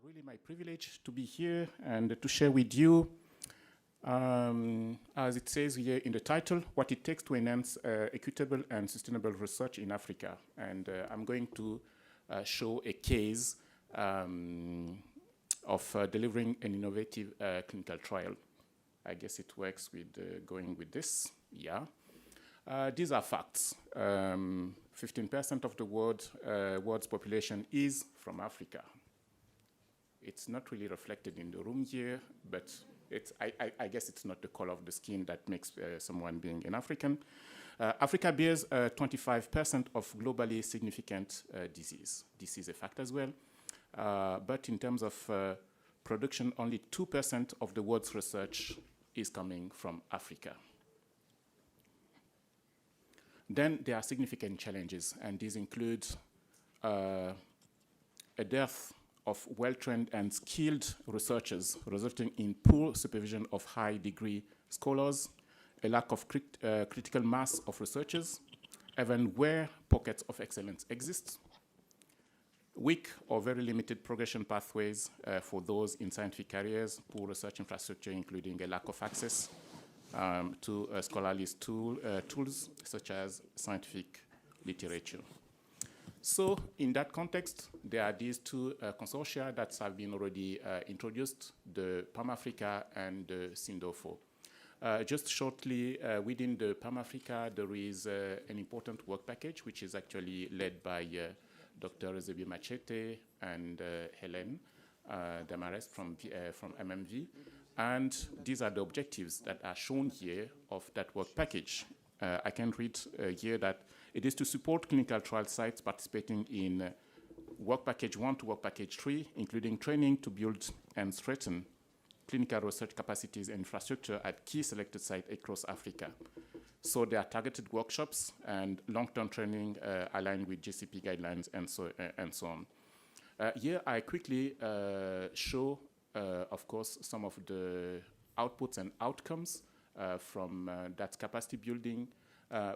really my privilege to be here and to share with you, as it says here in the title, what it takes to enhance equitable and sustainable research in Africa. And I'm going to show a case of delivering an innovative clinical trial. I guess it works with going with this, yeah. These are facts. 15% of the world's population is from Africa. It's not really reflected in the room here, but I guess it's not the color of the skin that makes someone being an African. Africa bears 25% of globally significant disease. This is a fact as well. But in terms of production, only 2% of the world's research is coming from Africa. Then there are significant challenges, and these include a dearth of well-trained and skilled researchers, resulting in poor supervision of high-degree scholars, a lack of critical mass of researchers, even where pockets of excellence exist, weak or very limited progression pathways for those in scientific careers, poor research infrastructure, including a lack of access to scholarly tools such as scientific literature. So in that context, there are these two consortia that have been already introduced, the PAMAfrica and the SINDOFO. Just shortly, within the PAMAfrica, there is an important work package, which is actually led by Dr. Dearie Okwu and Helen Damares from MMV. And these are the objectives that are shown here of that work package. I can read here that it is to support clinical trial sites participating in work package 1 to work package 3, including training to build and strengthen clinical research capacities and infrastructure at key selected sites across Africa. So there are targeted workshops and long-term training aligned with GCP guidelines and so on. Here I quickly show, of course, some of the outputs and outcomes from that capacity building.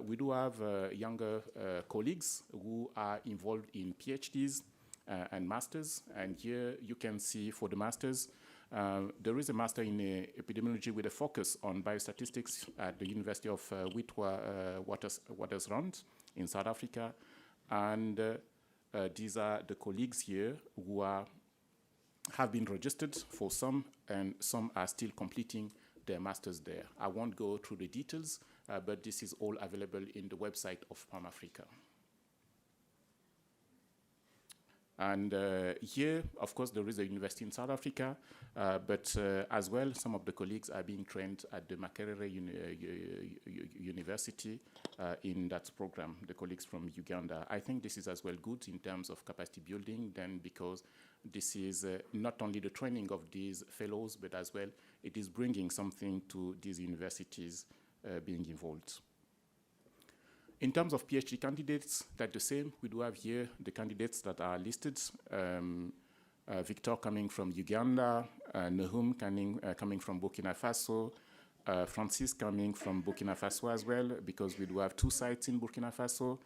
We do have younger colleagues who are involved in PhDs and masters. And here you can see for the masters, there is a master in epidemiology with a focus on biostatistics at the University of Witwatersrand in South Africa. And these are the colleagues here who have been registered for some, and some are still completing their masters there. I won't go through the details, but this is all available in the website of PAMAfrica. And here, of course, there is a university in South Africa, but as well, some of the colleagues are being trained at the Makerere University in that program, the colleagues from Uganda. I think this is as well good in terms of capacity building, then, because this is not only the training of these fellows, but as well, it is bringing something to these universities being involved. In terms of PhD candidates, that's the same. We do have here the candidates that are listed. Victor coming from Uganda, Nahum coming from Burkina Faso, Francis coming from Burkina Faso as well, because we do have 2 sites in Burkina Faso,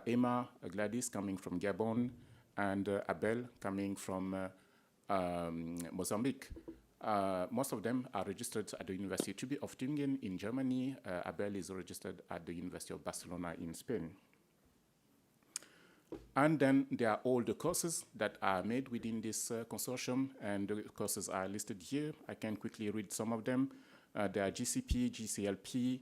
Emma Gladys coming from Gabon, and Abel coming from Mozambique. Most of them are registered at the University of Tübingen in Germany. Abel is registered at the University of Barcelona in Spain. And then there are all the courses that are made within this consortium, and the courses are listed here. I can quickly read some of them. There are GCP, GCLP,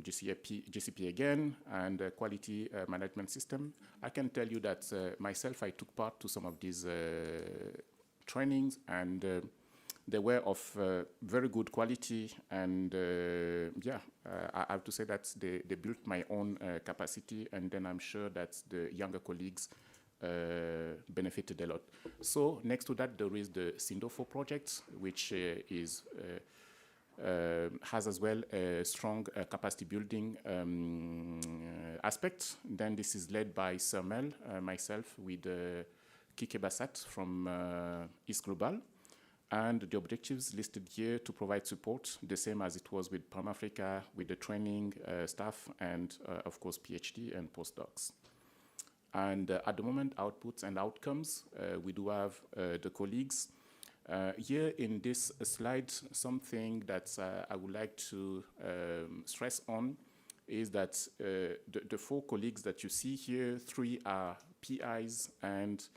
GCP again, and quality management system. I can tell you that myself, I took part to some of these trainings, and they were of very good quality, and yeah, I have to say that they built my own capacity, and then I'm sure that the younger colleagues benefited a lot. So next to that, there is the SINDOFO project, which has as well a strong capacity building aspect. Then this is led by CERMEL, myself, with Kike Bassat from East Global. And the objectives listed here to provide support, the same as it was with PAMAfrica, with the training staff and, of course, PhD and postdocs. And at the moment, outputs and outcomes, we do have the colleagues. Here in this slide, something that I would like to stress on is that the 4 colleagues that you see here, 3 are PIs, and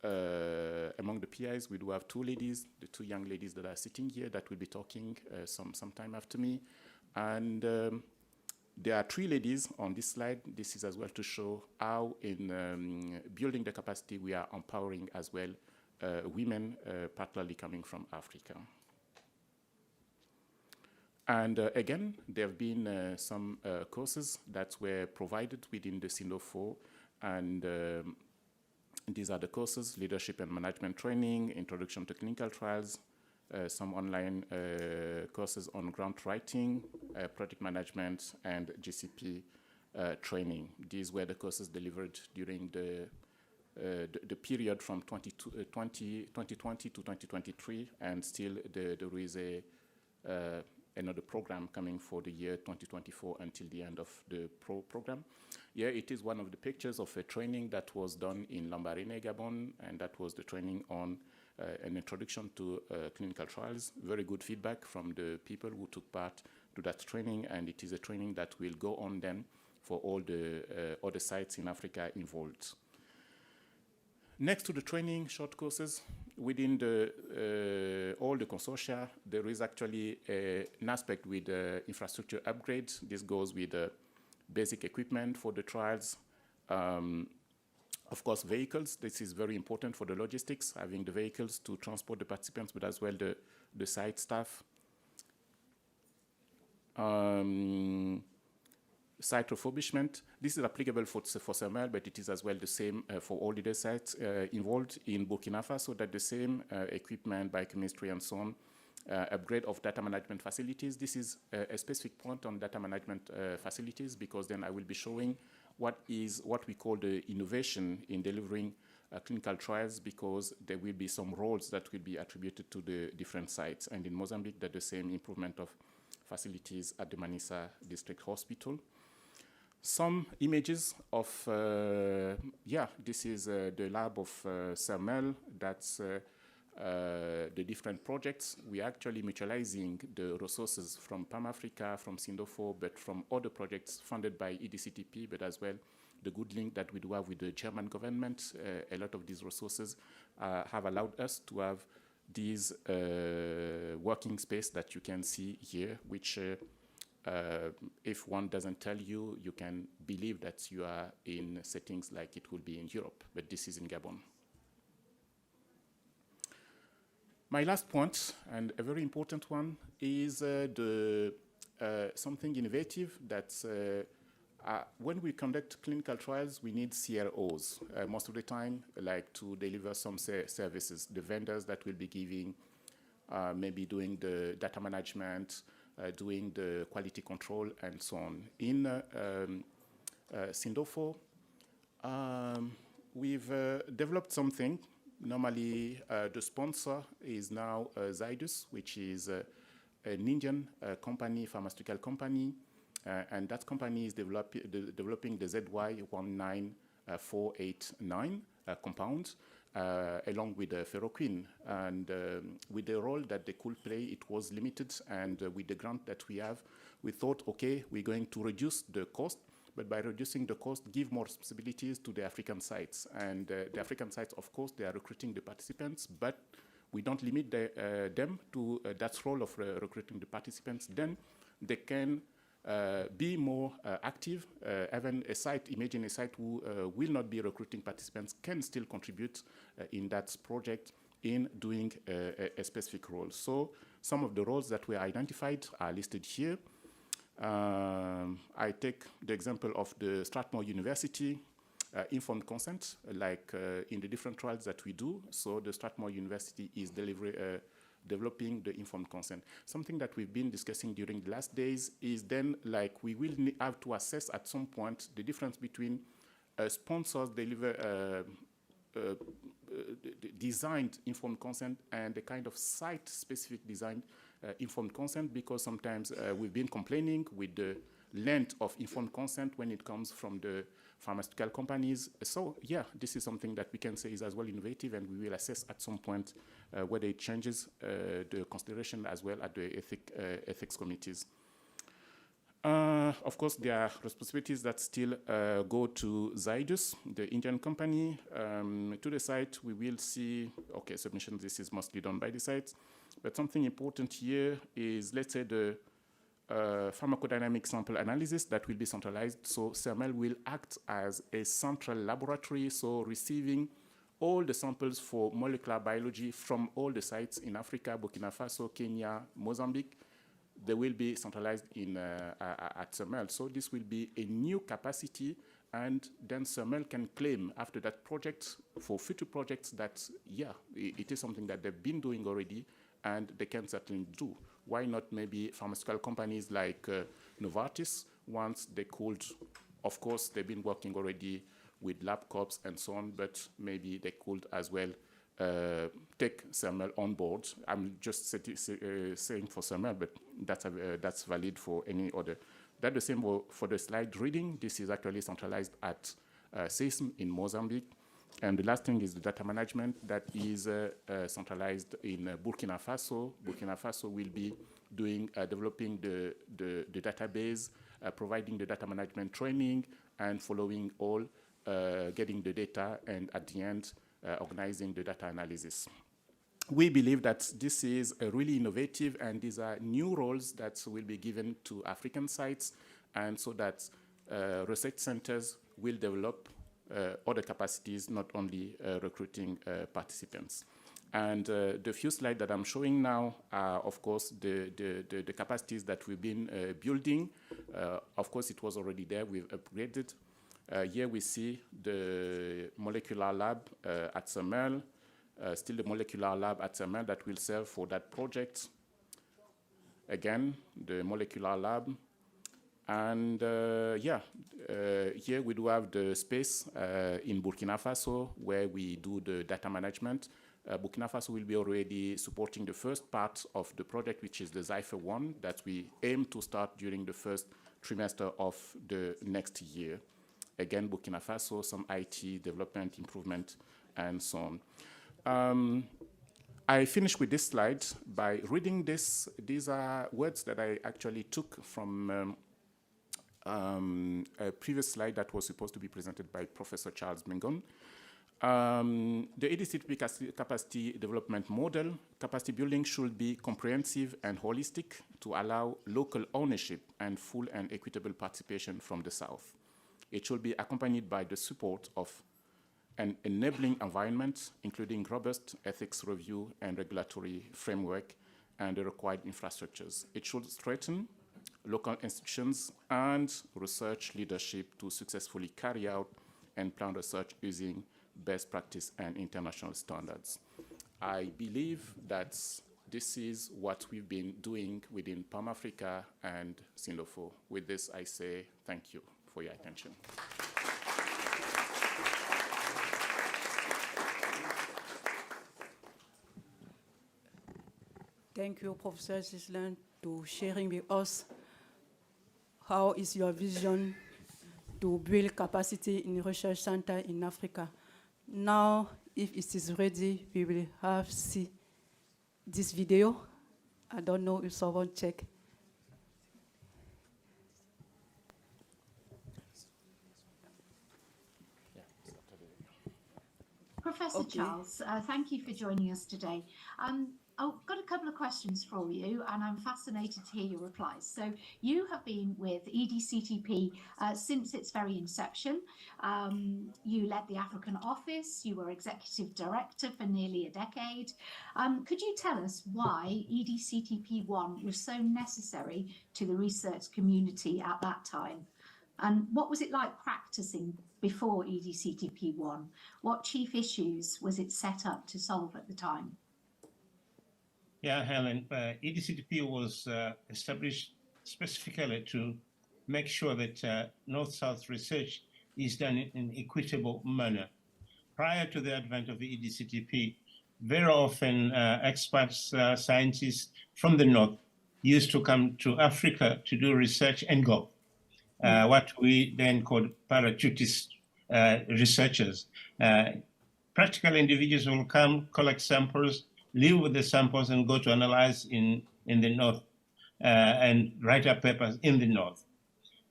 among the PIs, we do have 2 ladies, the 2 young ladies that are sitting here that will be talking sometime after me. And there are 3 ladies on this slide. This is as well to show how in building the capacity we are empowering as well women, particularly coming from Africa. And again, there have been some courses that were provided within the SINDOFO, and these are the courses: leadership and management training, introduction to clinical trials, some online courses on grant writing, project management, and GCP training. These were the courses delivered during the period from 2020 to 2023, and still there is another program coming for the year 2024 until the end of the program. Here it is one of the pictures of a training that was done in Lambaréné, Gabon, and that was the training on an introduction to clinical trials. Very good feedback from the people who took part to that training, and it is a training that will go on then for all the other sites in Africa involved. Next to the training short courses, within all the consortia, there is actually an aspect with infrastructure upgrades. This goes with basic equipment for the trials. Of course, vehicles. This is very important for the logistics, having the vehicles to transport the participants, but as well the site staff. Site refurbishment. This is applicable for CERMEL, but it is as well the same for all the other sites involved in Burkina Faso, that the same equipment, biochemistry, and so on. Upgrade of data management facilities. This is a specific point on data management facilities, because then I will be showing what we call the innovation in delivering clinical trials, because there will be some roles that will be attributed to the different sites. And in Mozambique, that the same improvement of facilities at the Manisa District Hospital. Some images of, this is the lab of CERMEL. That's the different projects. We are actually mutualizing the resources from PAMAfrica, from SINDOFO, but from other projects funded by EDCTP, but as well the good link that we do have with the German government. A lot of these resources have allowed us to have these working space that you can see here, which if one doesn't tell you, you can believe that you are in settings like it will be in Europe, but this is in Gabon. My last point, and a very important one, is something innovative that when we conduct clinical trials, we need CROs most of the time, like to deliver some services. The vendors that will be giving, maybe doing the data management, doing the quality control, and so on. In SINDOFO, we've developed something. Normally, the sponsor is now Zydus, which is an Indian company, pharmaceutical company, and that company is developing the ZY19489 compound, along with ferroquine. And with the role that they could play, it was limited, and with the grant that we have, we thought, okay, we're going to reduce the cost, but by reducing the cost, give more responsibilities to the African sites. And the African sites, of course, they are recruiting the participants, but we don't limit them to that role of recruiting the participants. Then they can be more active. Even a site, imagine a site who will not be recruiting participants, can still contribute in that project in doing a specific role. So some of the roles that were identified are listed here. I take the example of the Strathmore University informed consent, like in the different trials that we do. So the Strathmore University is developing the informed consent. Something that we've been discussing during the last days is then, like, we will have to assess at some point the difference between sponsors deliver designed informed consent and the kind of site-specific designed informed consent, because sometimes we've been complaining with the length of informed consent when it comes from the pharmaceutical companies. So yeah, this is something that we can say is as well innovative, and we will assess at some point whether it changes the consideration as well at the ethics committees. Of course, there are responsibilities that still go to Zydus, the Indian company. To the site, we will see, okay, submission, this is mostly done by the sites, but something important here is, let's say, the pharmacodynamic sample analysis that will be centralized. So CERMEL will act as a central laboratory, so receiving all the samples for molecular biology from all the sites in Africa, Burkina Faso, Kenya, Mozambique. They will be centralized in, at CERMEL. So this will be a new capacity, and then CERMEL can claim after that project for future projects that, yeah, it is something that they've been doing already, and they can certainly do. Why not maybe pharmaceutical companies like Novartis, once they could, of course, they've been working already with lab corps and so on, but maybe they could as well take CERMEL on board. I'm just saying for CERMEL, but that's valid for any other. That's the same for the slide reading. This is actually centralized at CISM in Mozambique. And the last thing is the data management that is centralized in Burkina Faso. Burkina Faso will be doing, developing the database, providing the data management training, and following all, getting the data, and at the end, organizing the data analysis. We believe that this is really innovative, and these are new roles that will be given to African sites, and so that research centers will develop other capacities, not only recruiting participants. And the few slides that I'm showing now are, of course, the capacities that we've been building. Of course, it was already there. We've upgraded. Here we see the molecular lab at CERMEL, still the molecular lab at CERMEL that will serve for that project. Again, the molecular lab. And yeah, here we do have the space in Burkina Faso where we do the data management. Burkina Faso will be already supporting the first part of the project, which is the Zypher-1 that we aim to start during the first trimester of the next year. Again, Burkina Faso, some IT development, improvement, and so on. I finish with this slide by reading this. These are words that I actually took from a previous slide that was supposed to be presented by Professor Charles Mgone. The EDCTP capacity development model, capacity building should be comprehensive and holistic to allow local ownership and full and equitable participation from the South. It should be accompanied by the support of an enabling environment, including robust ethics review and regulatory framework and the required infrastructures. It should strengthen local institutions and research leadership to successfully carry out and plan research using best practice and international standards. I believe that this is what we've been doing within PAMAfrica and SINDOFO. With this, I say thank you for your attention. Thank you, Professor Ghyslain, for sharing with us how is your vision to build capacity in research center in Africa. Now, if it is ready, we will have see this video. I don't know if someone check. Professor Charles, thank you for joining us today. I've got a couple of questions for you, and I'm fascinated to hear your replies. So you have been with EDCTP since its very inception. You led the African office. You were executive director for nearly a decade. Could you tell us why EDCTP1 was so necessary to the research community at that time? And what was it like practicing before EDCTP1? What chief issues was it set up to solve at the time? Yeah, Helen, EDCTP was established specifically to make sure that North-South research is done in an equitable manner. Prior to the advent of the EDCTP, very often experts, scientists from the North used to come to Africa to do research and go. what we then called parachutist researchers. Practical individuals will come, collect samples, live with the samples, and go to analyze in the north and write up papers in the north.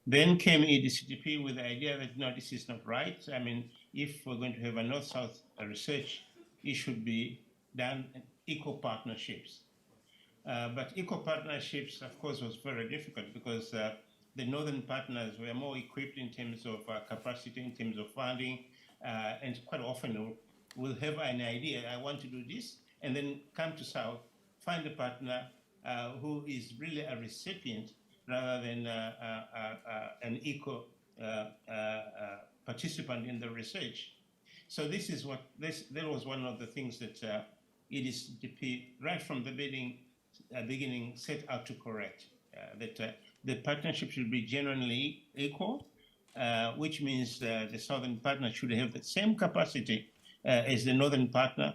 Then came EDCTP with the idea that, no, this is not right. I mean, if we're going to have a north-south research, it should be done in equal partnerships. But equal partnerships, of course, was very difficult because the northern partners were more equipped in terms of capacity, in terms of funding, and quite often will have an idea, I want to do this, and then come to South, find a partner who is really a recipient rather than an equal participant in the research. So this is what, that was one of the things that EDCTP, right from the beginning set out to correct, that the partnership should be genuinely equal, which means the southern partner should have the same capacity as the northern partner.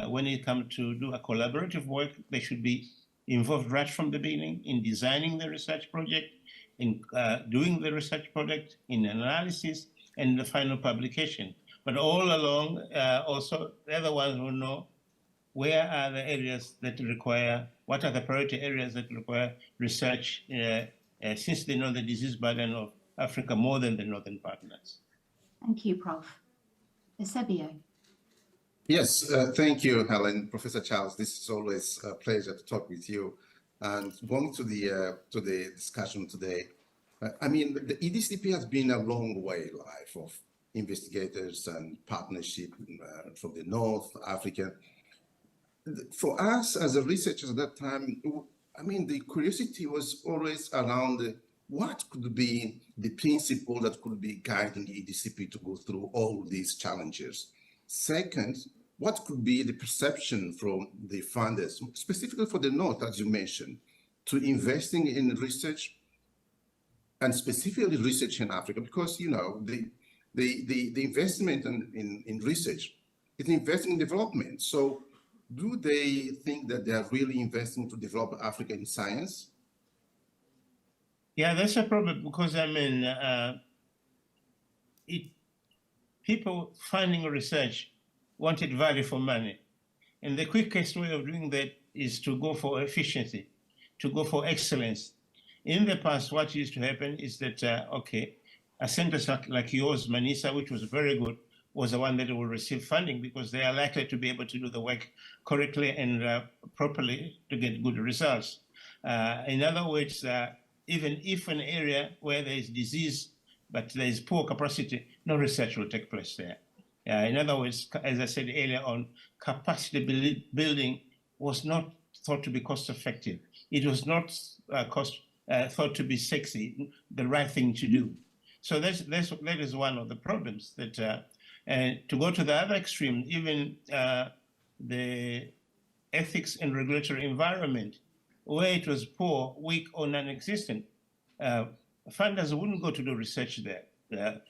When it comes to do a collaborative work, they should be involved right from the beginning in designing the research project, in doing the research project, in analysis, and the final publication. But all along, also, they're the ones who know where are the areas that require, what are the priority areas that require research, since they know the disease burden of Africa more than the northern partners. Thank you, Prof. Eusebio. Yes, thank you, Helen. Professor Charles, this is always a pleasure to talk with you. And going to the discussion today, I mean, the EDCTP has been a long way life of investigators and partnership from the North Africa. For us as a researchers at that time, I mean, the curiosity was always around what could be the principle that could be guiding the EDCTP to go through all these challenges. Second, what could be the perception from the funders, specifically for the North, as you mentioned, to investing in research and specifically research in Africa? Because, you know, the investment in research is investing in development. So do they think that they are really investing to develop Africa in science? Yeah, that's a problem because, I mean, people funding research wanted value for money. And the quickest way of doing that is to go for efficiency, to go for excellence. In the past, what used to happen is that, okay, a center like yours, Manisa, which was very good, was the one that will receive funding because they are likely to be able to do the work correctly and properly to get good results. In other words, even if an area where there is disease, but there is poor capacity, no research will take place there. In other words, as I said earlier on, capacity building was not thought to be cost effective. It was not thought to be sexy, the right thing to do. So that is one of the problems that, to go to the other extreme, even the ethics and regulatory environment, where it was poor, weak, or non-existent, funders wouldn't go to do research there.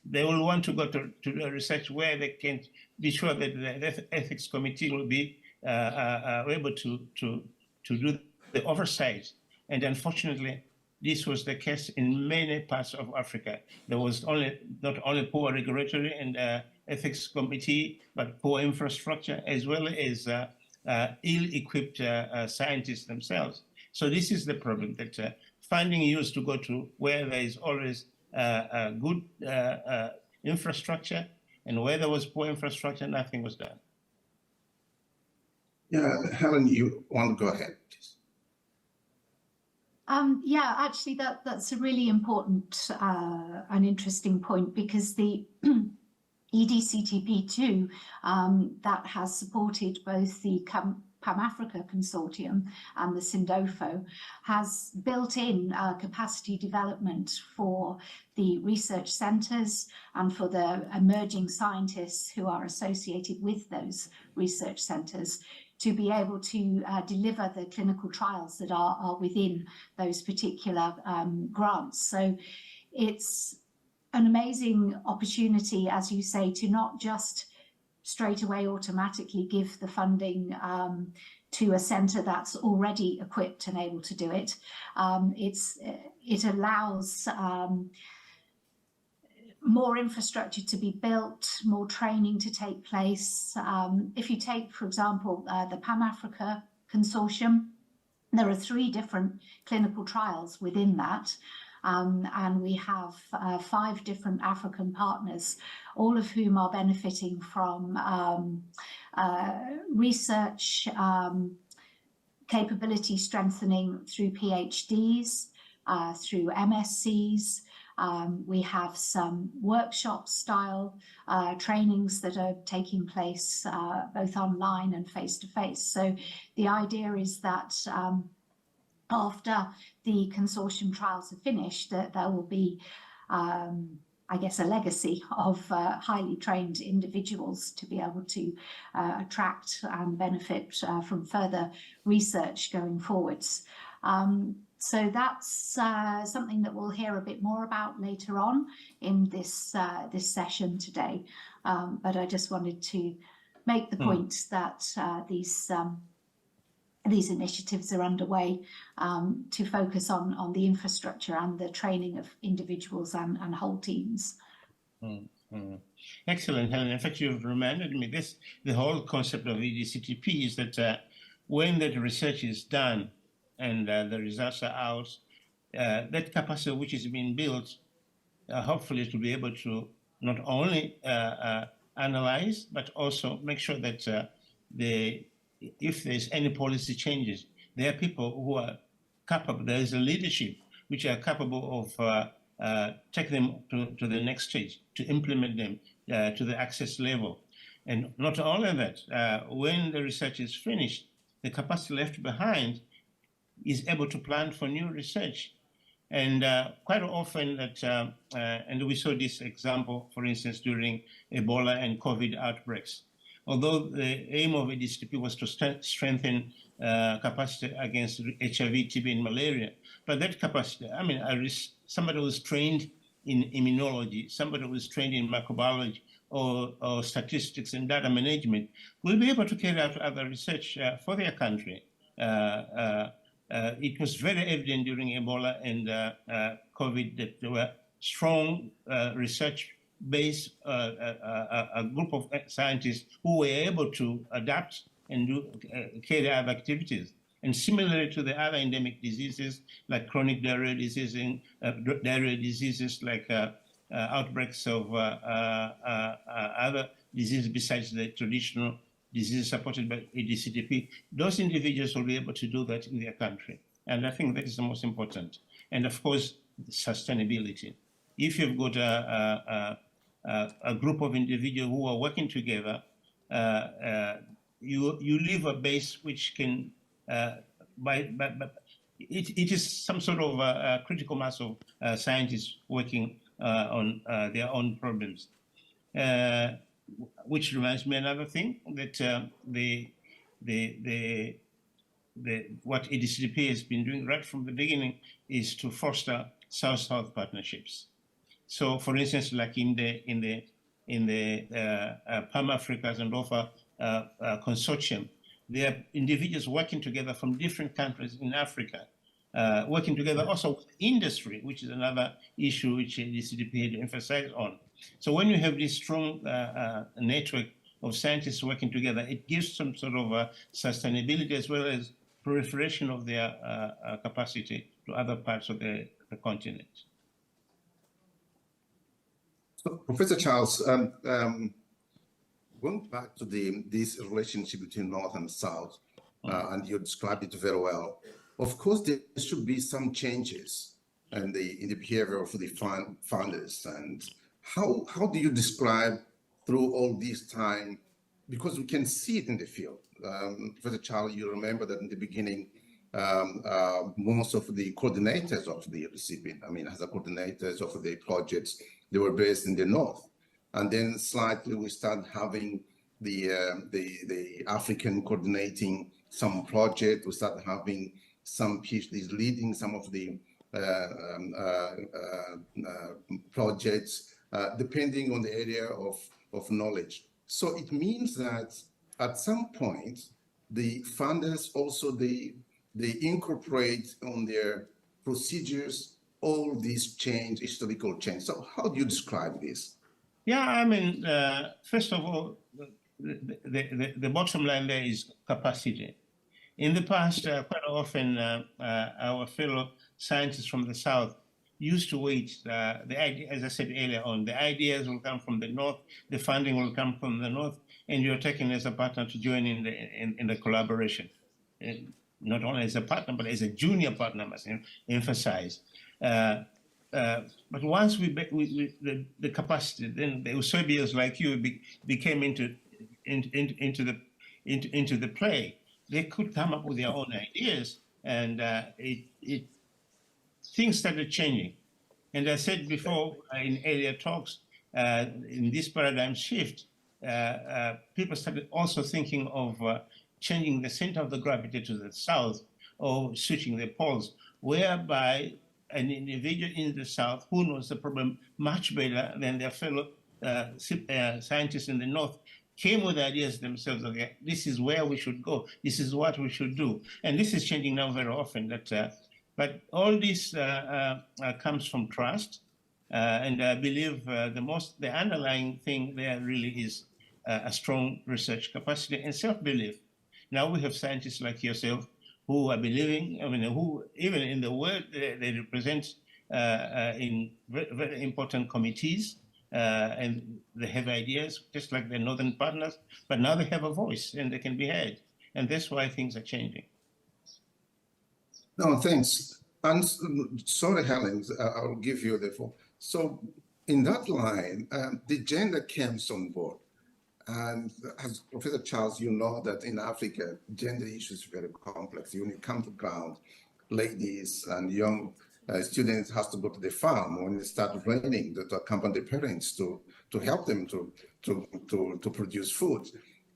They will want to go to do research where they can be sure that the ethics committee will be able to do the oversight. And unfortunately, this was the case in many parts of Africa. There was not only poor regulatory and ethics committee, but poor infrastructure, as well as ill-equipped scientists themselves. So this is the problem, that funding used to go to where there is always good infrastructure, and where there was poor infrastructure, nothing was done. Yeah, Helen, you want to go ahead, please? Yeah, actually, that's a really important and interesting point, because the EDCTP2 that has supported both the PAMAfrica consortium and the SINDOFO has built in capacity development for the research centres and for the emerging scientists who are associated with those research centres to be able to deliver the clinical trials that are within those particular grants. So it's an amazing opportunity, as you say, to not just straight away automatically give the funding to a centre that's already equipped and able to do it. It allows more infrastructure to be built, more training to take place. If you take, for example, the PAMAfrica consortium, there are 3 different clinical trials within that. And we have 5 different African partners, all of whom are benefiting from research capability strengthening through PhDs, through MScs. We have some workshop style trainings that are taking place both online and face-to-face. So the idea is that after the consortium trials are finished, that there will be, I guess, a legacy of highly trained individuals to be able to attract and benefit from further research going forwards. So that's something that we'll hear a bit more about later on in this session today. But I just wanted to make the point that these initiatives are underway to focus on the infrastructure and the training of individuals and whole teams. Excellent, Helen. In fact, you've reminded me the whole concept of EDCTP is that when that research is done and the results are out, that capacity which is being built, hopefully to be able to not only analyze, but also make sure that if there's any policy changes, there are people who are capable, there is a leadership which are capable of take them to the next stage, to implement them to the access level. And not only that, when the research is finished, the capacity left behind is able to plan for new research. And quite often that, and we saw this example, for instance, during Ebola and COVID outbreaks. Although the aim of EDCTP was to strengthen capacity against HIV, TB, and malaria, but that capacity, I mean, somebody who was trained in immunology, somebody who was trained in microbiology or statistics and data management will be able to carry out other research for their country. It was very evident during Ebola and COVID that there were strong research-based a group of scientists who were able to adapt and carry out activities. And similarly to the other endemic diseases like chronic diarrheal diseases like outbreaks of other diseases besides the traditional diseases supported by EDCTP, those individuals will be able to do that in their country. And I think that is the most important. And of course, sustainability. If you've got a group of individuals who are working together, you leave a base which can, it is some sort of a critical mass of scientists working on their own problems. Which reminds me another thing, that what EDCTP has been doing right from the beginning is to foster South-South partnerships. So, for instance, like in the PAMAfrica-SINDOFO consortium, there are individuals working together from different countries in Africa, working together also with industry, which is another issue which EDCTP had emphasized on. So when you have this strong network of scientists working together, it gives some sort of sustainability as well as proliferation of their capacity to other parts of the continent. So, Professor Charles, going back to this relationship between North and South, and you described it very well. Of course, there should be some changes in the behavior of the funders. And how do you describe through all this time, because we can see it in the field. Professor Charles, you remember that in the beginning, most of the coordinators of the recipient, I mean, as the coordinators of the projects, they were based in the North. And then slightly we started having the African coordinating some project. We started having some PhDs leading some of the projects, depending on the area of knowledge. So it means that at some point, the funders also, they incorporate on their procedures all these change, historical change. So how do you describe this? Yeah, I mean, first of all, the bottom line there is capacity. In the past, quite often, our fellow scientists from the South used to wait. The idea, as I said earlier on, the ideas will come from the North, the funding will come from the North, and you're taken as a partner to join in the collaboration. Not only as a partner, but as a junior partner, I must emphasize. But once the capacity, then the Eusebians like you became into the play. They could come up with their own ideas, and things started changing. And I said before in earlier talks, in this paradigm shift, people started also thinking of changing the center of the gravity to the south or switching the poles, whereby an individual in the south who knows the problem much better than their fellow scientists in the north came with ideas themselves. Okay, this is where we should go. This is what we should do. And this is changing now very often. But all this comes from trust. And I believe the underlying thing there really is a strong research capacity and self-belief. Now we have scientists like yourself who are believing, I mean, who even in the world, they represent in very, very important committees, and they have ideas just like their northern partners, but now they have a voice and they can be heard. And that's why things are changing. No, thanks. And sorry, Helen, I'll give you the floor. So in that line, the gender comes on board. And as Professor Charles, you know that in Africa, gender issues are very complex. When you come to ground, ladies and young students have to go to the farm when they start raining to accompany the parents to help them to produce food.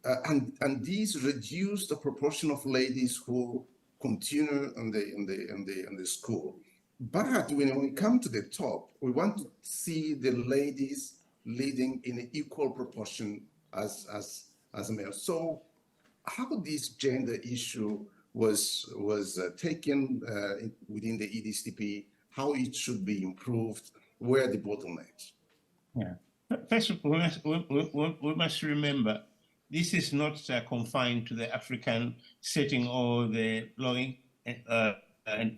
And these reduce the proportion of ladies who continue in the school. But when we come to the top, we want to see the ladies leading in an equal proportion as male. So how this gender issue was taken within the EDCTP, how it should be improved, where are the bottlenecks? Yeah. First of all, we must remember, this is not confined to the African setting or the low and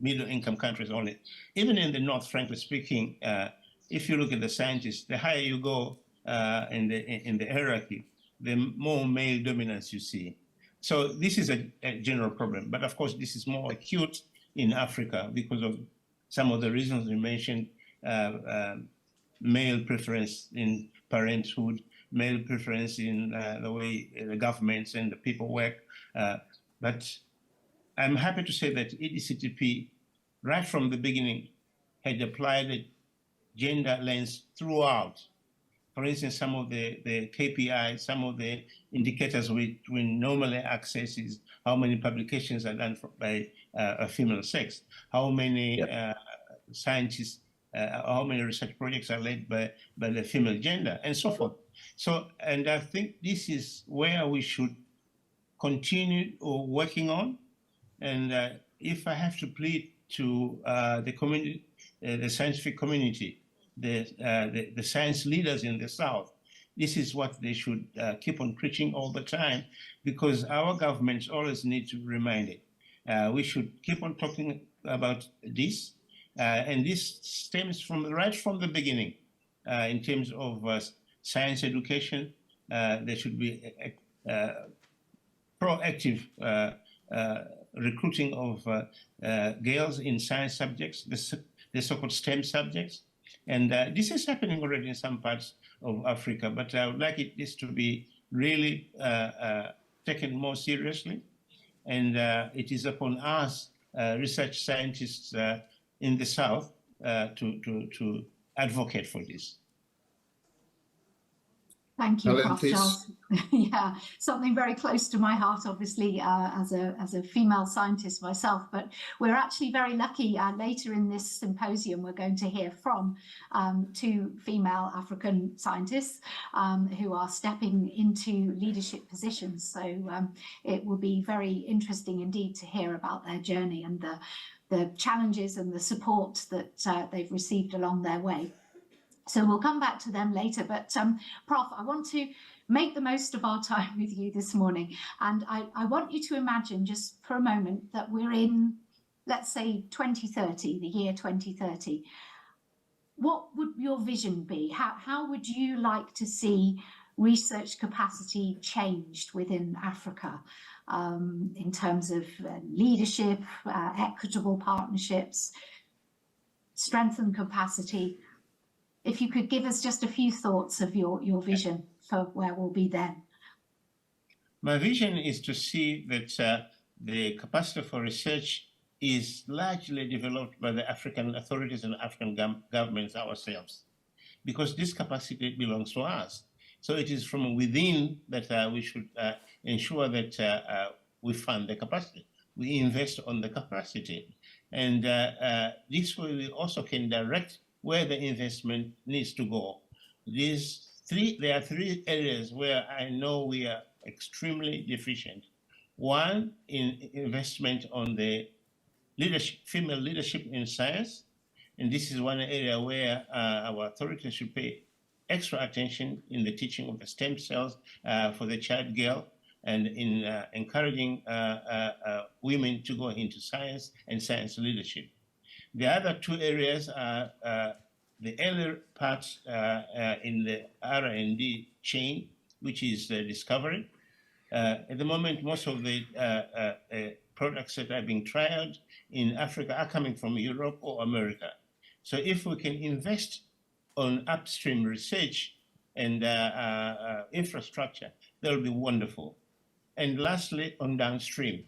middle income countries only. Even in the North, frankly speaking, if you look at the scientists, the higher you go in the hierarchy, the more male dominance you see. So this is a general problem. But of course, this is more acute in Africa because of some of the reasons we mentioned, male preference in parenthood, male preference in the way the governments and the people work. But I'm happy to say that EDCTP, right from the beginning, had applied a gender lens throughout. For instance, some of the KPIs, some of the indicators we normally access is how many publications are done by a female sex, how many scientists, how many research projects are led by the female gender, and so forth. So, and I think this is where we should continue working on. And if I have to plead to the community, the scientific community, the science leaders in the South, this is what they should keep on preaching all the time, because our governments always need to remind it. We should keep on talking about this, and this stems from right from the beginning. In terms of science education, there should be proactive recruiting of girls in science subjects, the so-called STEM subjects. And this is happening already in some parts of Africa, but I would like this to be really taken more seriously. And it is upon us, research scientists in the South, to advocate for this. Thank you, Helen, Prof. please. Charles. Yeah, something very close to my heart, obviously, as a female scientist myself. But we're actually very lucky. Later in this symposium, we're going to hear from 2 female African scientists who are stepping into leadership positions. So it will be very interesting indeed to hear about their journey and the challenges and the support that they've received along their way. So we'll come back to them later, but Prof, I want to make the most of our time with you this morning. And I want you to imagine just for a moment that we're in, let's say, 2030, the year 2030. What would your vision be? How would you like to see research capacity changed within Africa in terms of leadership, equitable partnerships, strengthened capacity? If you could give us just a few thoughts of your vision for where we'll be then. My vision is to see that the capacity for research is largely developed by the African authorities and African governments ourselves, because this capacity belongs to us. So it is from within that we should ensure that we fund the capacity. We invest on the capacity. And this way we also can direct where the investment needs to go. There are 3 areas where I know we are extremely deficient. One, in investment on the leadership, female leadership in science. And this is one area where our authorities should pay extra attention in the teaching of the stem cells for the child girl, and in encouraging women to go into science and science leadership. The other 2 areas are the earlier parts in the R&D chain, which is discovery. At the moment, most of the products that are being trialed in Africa are coming from Europe or America. So if we can invest on upstream research and infrastructure, that will be wonderful. And lastly, on downstream,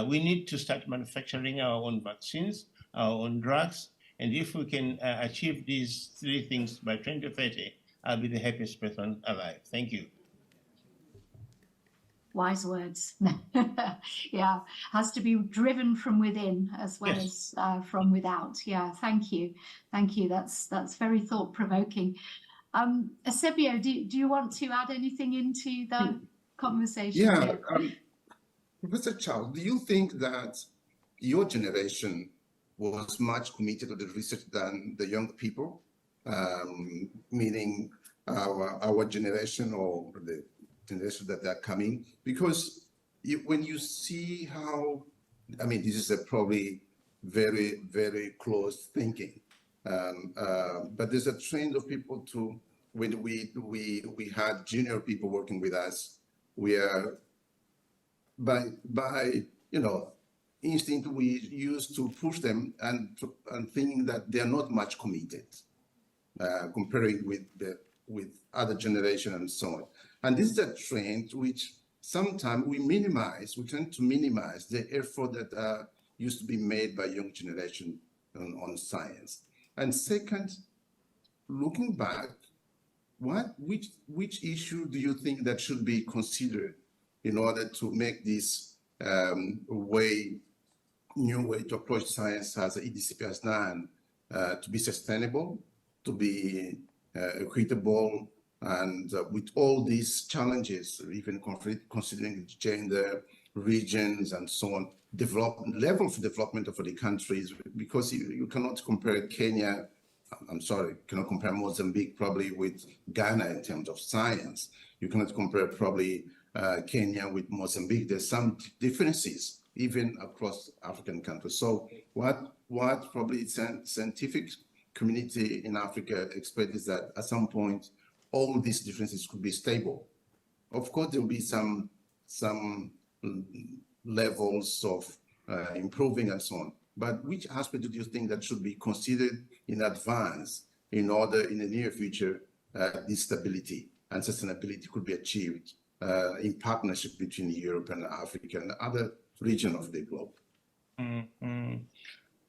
we need to start manufacturing our own vaccines, our own drugs, and if we can achieve these 3 things by 2030, I'll be the happiest person alive. Thank you. Wise words. Yeah, has to be driven from within as well as from without. Yeah, thank you. Thank you. That's very thought-provoking. Eusebio, do you want to add anything into the conversation? Yeah, Professor Charles, do you think that your generation was much committed to the research than the young people, meaning our generation or the generation that are coming? Because when you see how, I mean, this is a probably very, very close thinking, but there's a trend of people to, when we had junior people working with us, we are by you know, instinct we used to push them and thinking that they are not much committed, comparing with other generation and so on. And this is a trend which sometimes we tend to minimize the effort that used to be made by young generation on science. And second, looking back, which issue do you think that should be considered in order to make this new way to approach science as EDCP has done, to be sustainable, to be equitable, and with all these challenges, even considering gender, regions, and so on, level of development of the countries, because you cannot compare Kenya, I'm sorry, cannot compare Mozambique probably with Ghana in terms of science. You cannot compare probably Kenya with Mozambique. There's some differences even across African countries. So what probably scientific community in Africa expect is that at some point, all these differences could be stable. Of course, there will be some levels of improving and so on. But which aspect do you think that should be considered in advance in order in the near future this stability and sustainability could be achieved in partnership between Europe and Africa and other regions of the globe?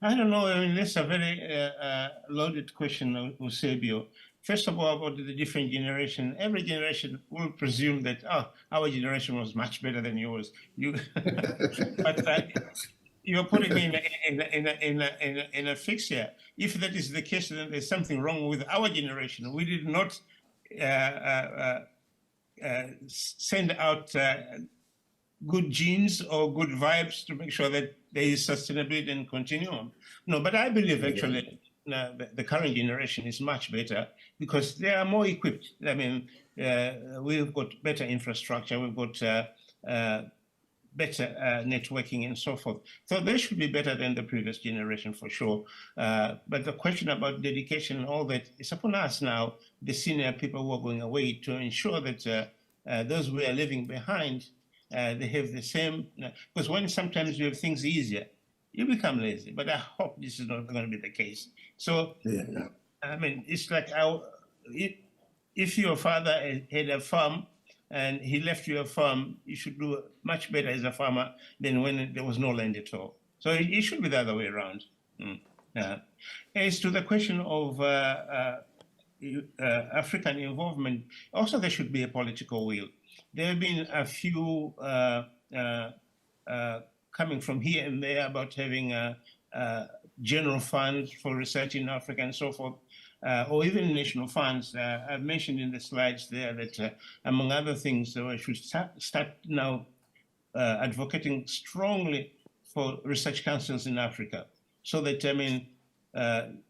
I don't know. I mean, that's a very loaded question, Eusebio. first of all, about the different generation. Every generation will presume that our generation was much better than yours. But you're putting me in a fix here. If that is the case, then there's something wrong with our generation. We did not send out good genes or good vibes to make sure that there is sustainability and continuum. No, but I believe actually the current generation is much better because they are more equipped. I mean, we've got better infrastructure, we've got better networking and so forth. So they should be better than the previous generation for sure. But the question about dedication and all that is upon us now, the senior people who are going away, to ensure that those who are leaving behind, they have the same, because when sometimes you have things easier, you become lazy, but I hope this is not going to be the case. So, I mean, it's like if your father had a farm and he left you a farm, you should do much better as a farmer than when there was no land at all. So it should be the other way around. As to the question of African involvement, also there should be a political will. There have been a few coming from here and there about having general funds for research in Africa and so forth, or even national funds. I've mentioned in the slides there that, among other things, we should start now advocating strongly for research councils in Africa, so that, I mean,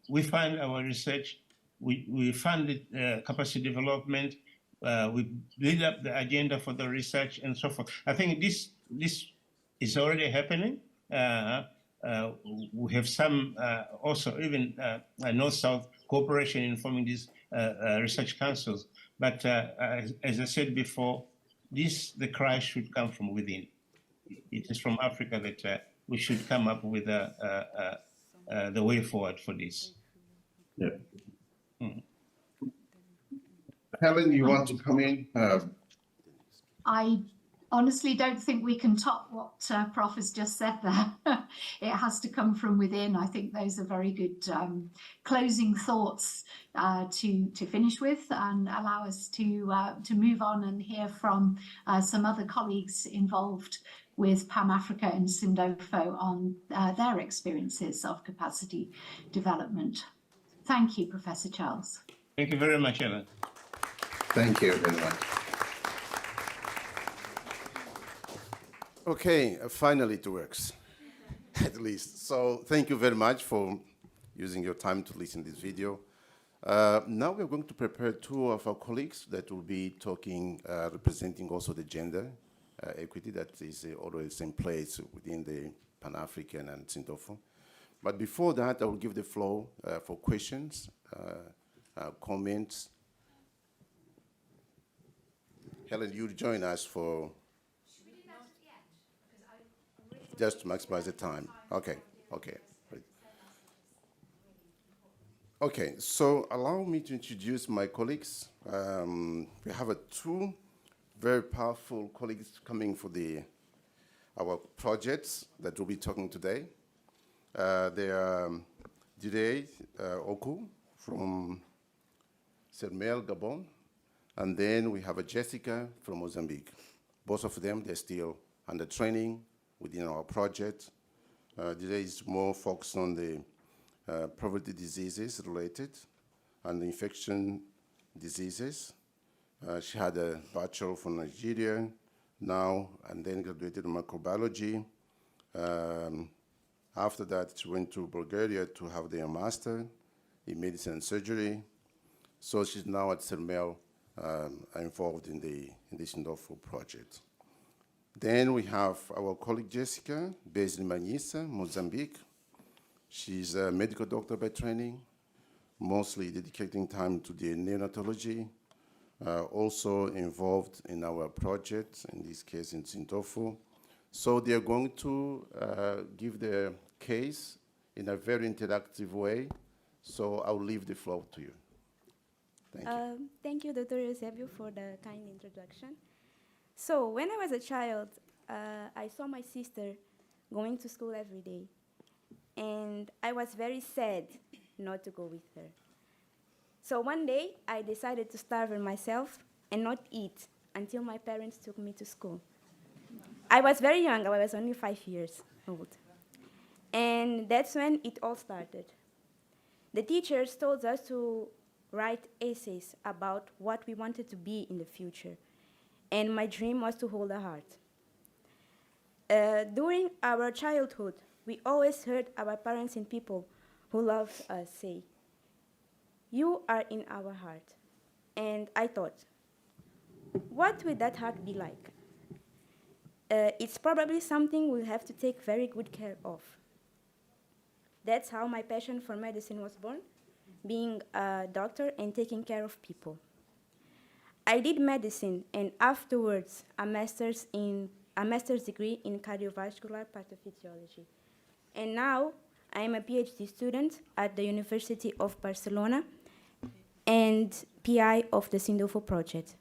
we fund our research, we fund capacity development, we build up the agenda for the research and so forth. I think this is already happening. We have some also even North-South cooperation in forming these research councils. But as I said before, the cry should come from within. It is from Africa that we should come up with the way forward for this. Yeah. Helen, you want to come in? I honestly don't think we can top what Prof has just said there. It has to come from within. I think those are very good closing thoughts to finish with, and allow us to move on and hear from some other colleagues involved with PAMAfrica and SINDOFO on their experiences of capacity development. Thank you, Professor Charles. Thank you very much, Ellen. Thank you very much. Okay, finally it works, at least. So thank you very much for using your time to listen to this video. Now we're going to prepare two of our colleagues that will be talking, representing also the gender equity that is always in place within the PAMAfrican and SINDOFO. But before that, I will give the floor for questions, comments. Helen, you'll join us for... Just to maximize the time. Okay, okay. Great. Okay, so allow me to introduce my colleagues. We have two very powerful colleagues coming for our projects that we'll be talking today. They are Dearie Okwu from CERMEL, Gabon, and then we have a Jessica from Mozambique. Both of them, they're still under training within our project. Today is more focused on the poverty diseases related and infection diseases. She had a bachelor from Nigeria now, and then graduated in microbiology. After that, she went to Bulgaria to have their master in medicine and surgery. So she's now at CERMEL, involved in the SINDOFO project. Then we have our colleague Jessica, based in Manisa, Mozambique. She's a medical doctor by training, mostly dedicating time to the neonatology, also involved in our project, in this case in SINDOFO. So they're going to give their case in a very interactive way. So I'll leave the floor to you. Thank you. Thank you, Dr. Eusebio, for the kind introduction. So when I was a child, I saw my sister going to school every day. And I was very sad not to go with her. So one day, I decided to starve myself and not eat until my parents took me to school. I was very young, I was only 5 years old. And that's when it all started. The teachers told us to write essays about what we wanted to be in the future. And my dream was to hold a heart. During our childhood, we always heard our parents and people who loved us say, "You are in our heart." And I thought, what would that heart be like? It's probably something we'll have to take very good care of. That's how my passion for medicine was born, being a doctor and taking care of people. I did medicine and afterwards a master's degree in cardiovascular pathophysiology. And now I am a PhD student at the University of Barcelona and PI of the SINDOFO project.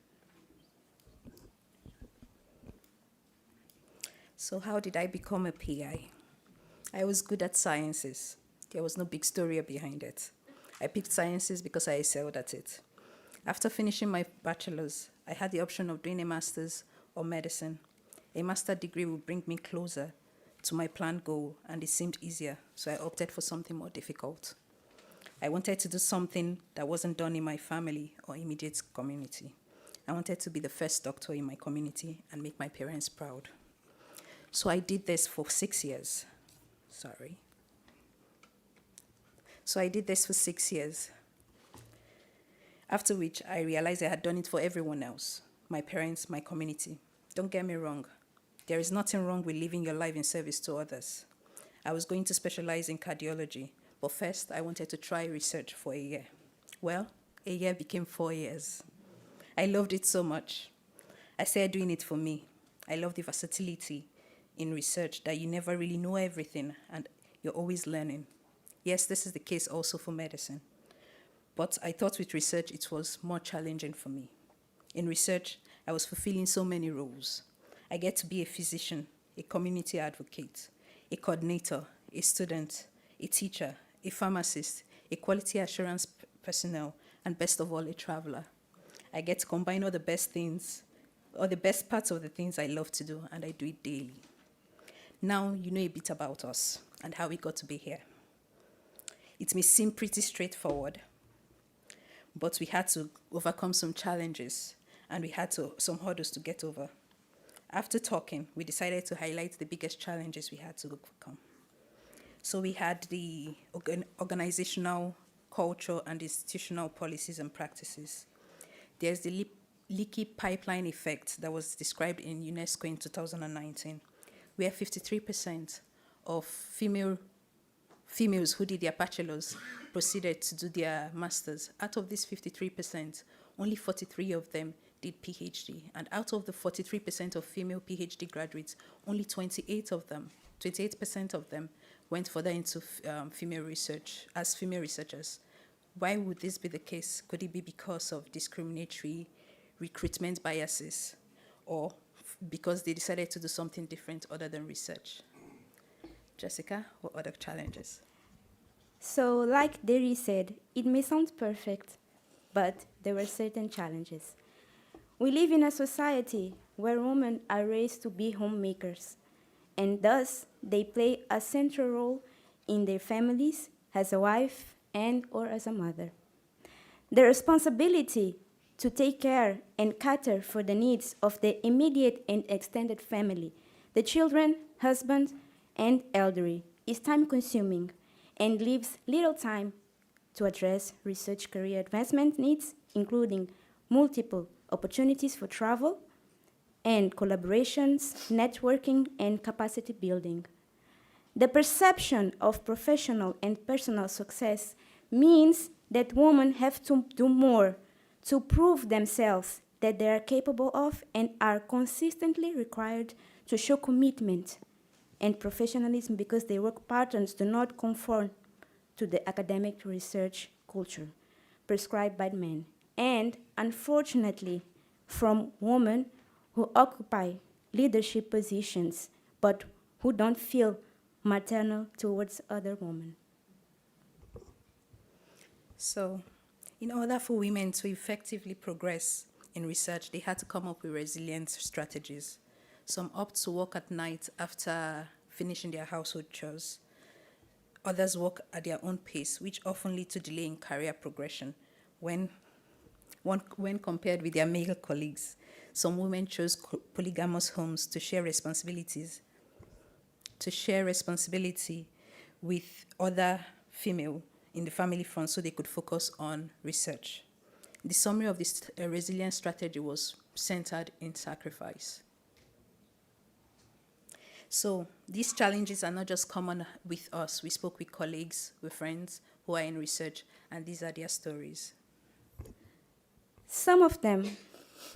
So how did I become a PI? I was good at sciences. There was no big story behind it. I picked sciences because I excelled at it. After finishing my bachelor's, I had the option of doing a master's or medicine. A master's degree would bring me closer to my planned goal, and it seemed easier, so I opted for something more difficult. I wanted to do something that wasn't done in my family or immediate community. I wanted to be the first doctor in my community and make my parents proud. So I did this for 6 years. So I did this for 6 years. After which, I realized I had done it for everyone else, my parents, my community. Don't get me wrong. There is nothing wrong with living your life in service to others. I was going to specialize in cardiology, but first I wanted to try research for a year. Well, a year became 4 years. I loved it so much. I started doing it for me. I love the versatility in research that you never really know everything and you're always learning. Yes, this is the case also for medicine. But I thought with research it was more challenging for me. In research, I was fulfilling so many roles. I get to be a physician, a community advocate, a coordinator, a student, a teacher, a pharmacist, a quality assurance personnel, and best of all, a traveler. I get to combine all the best things, or the best parts of the things I love to do, and I do it daily. Now you know a bit about us and how we got to be here. It may seem pretty straightforward, but we had to overcome some challenges and we had some hurdles to get over. After talking, we decided to highlight the biggest challenges we had to overcome. So we had the organizational, culture, and institutional policies and practices. There's the leaky pipeline effect that was described in UNESCO in 2019, where 53% of females who did their bachelor's proceeded to do their master's. Out of these 53%, only 43 of them did PhD. And out of the 43% of female PhD graduates, only 28% of them went further into female research as female researchers. Why would this be the case? Could it be because of discriminatory recruitment biases, or because they decided to do something different other than research? Jessica, what other challenges? So, like Dearie said, it may sound perfect, but there were certain challenges. We live in a society where women are raised to be homemakers, and thus they play a central role in their families as a wife and or as a mother. The responsibility to take care and cater for the needs of the immediate and extended family, the children, husband, and elderly, is time-consuming and leaves little time to address research career advancement needs, including multiple opportunities for travel and collaborations, networking, and capacity building. The perception of professional and personal success means that women have to do more to prove themselves that they are capable of and are consistently required to show commitment and professionalism because their work patterns do not conform to the academic research culture prescribed by men, and unfortunately from women who occupy leadership positions but who don't feel maternal towards other women. So In order for women to effectively progress in research, they had to come up with resilient strategies. Some opt to work at night after finishing their household chores. Others work at their own pace, which often lead to delay in career progression when compared with their male colleagues. Some women chose polygamous homes to share responsibility with other female in the family front so they could focus on research. The summary of this resilience strategy was centered in sacrifice. So these challenges are not just common with us. We spoke with colleagues, with friends who are in research, and these are their stories. Some of them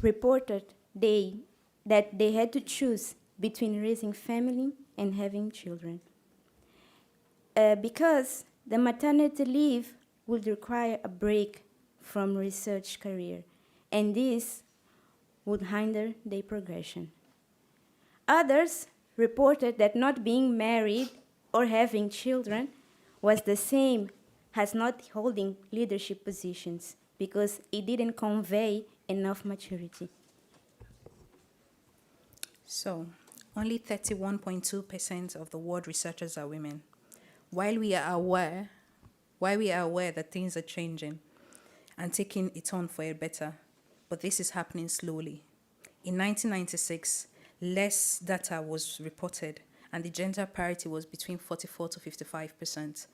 reported that they had to choose between raising family and having children. Because the maternity leave would require a break from research career, and this would hinder their progression. Others reported that not being married or having children was the same as not holding leadership positions because it didn't convey enough maturity. So, only 31.2% of the world researchers are women. While we are aware that things are changing and taking a turn for it better, but this is happening slowly. In 1996, less data was reported, and the gender parity was between 44 to 55%.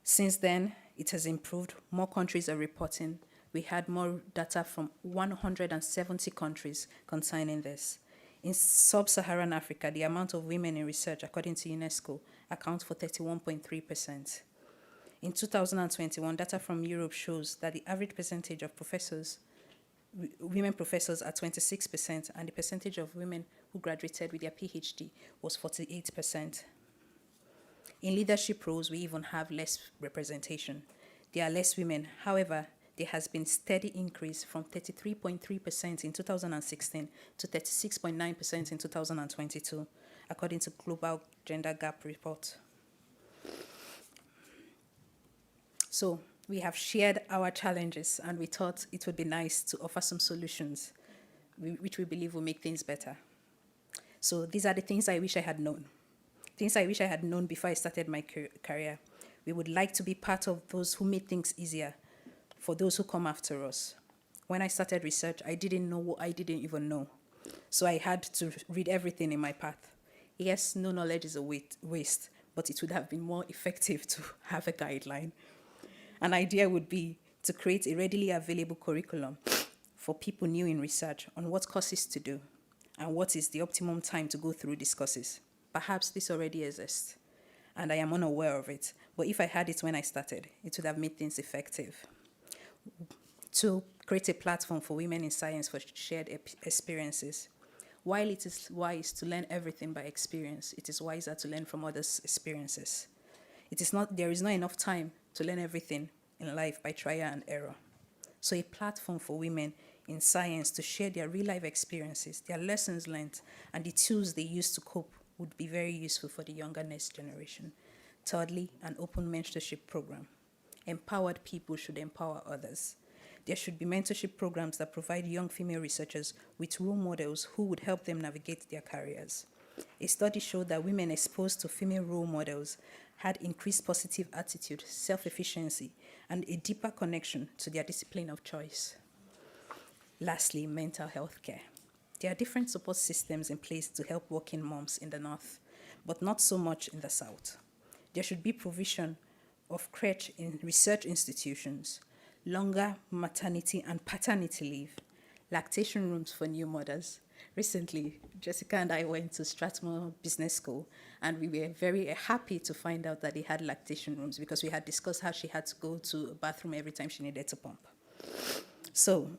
Since then, it has improved. More countries are reporting. We had more data from 170 countries concerning this. In sub-Saharan Africa, the amount of women in research, according to UNESCO, accounts for 31.3%. In 2021, data from Europe shows that the average percentage of women professors are 26%, and the percentage of women who graduated with their PhD was 48%. In leadership roles, we even have less representation. There are less women. However, there has been steady increase from 33.3% in 2016 to 36.9% in 2022, according to Global Gender Gap Report. So we have shared our challenges, and we thought it would be nice to offer some solutions, which we believe will make things better. So these are the things I wish I had known. Things I wish I had known before I started my career. We would like to be part of those who make things easier for those who come after us. When I started research, I didn't know what I didn't even know. So I had to read everything in my path. Yes, no knowledge is a waste, but it would have been more effective to have a guideline. An idea would be to create a readily available curriculum for people new in research on what courses to do and what is the optimum time to go through these courses. Perhaps this already exists, and I am unaware of it, but if I had it when I started, it would have made things effective. To create a platform for women in science for shared experiences. While it is wise to learn everything by experience, it is wiser to learn from others' experiences. There is not enough time to learn everything in life by trial and error. So a platform for women in science to share their real-life experiences, their lessons learned, and the tools they use to cope would be very useful for the younger next generation. Thirdly, an open mentorship program. Empowered people should empower others. There should be mentorship programs that provide young female researchers with role models who would help them navigate their careers. A study showed that women exposed to female role models had increased positive attitude, self-efficiency, and a deeper connection to their discipline of choice. Lastly, mental health care. There are different support systems in place to help working moms in the North, but not so much in the South. There should be provision of crèche in research institutions, longer maternity and paternity leave, lactation rooms for new mothers. Recently, Jessica and I went to Strathmore Business School, and we were very happy to find out that they had lactation rooms because we had discussed how she had to go to a bathroom every time she needed to pump. So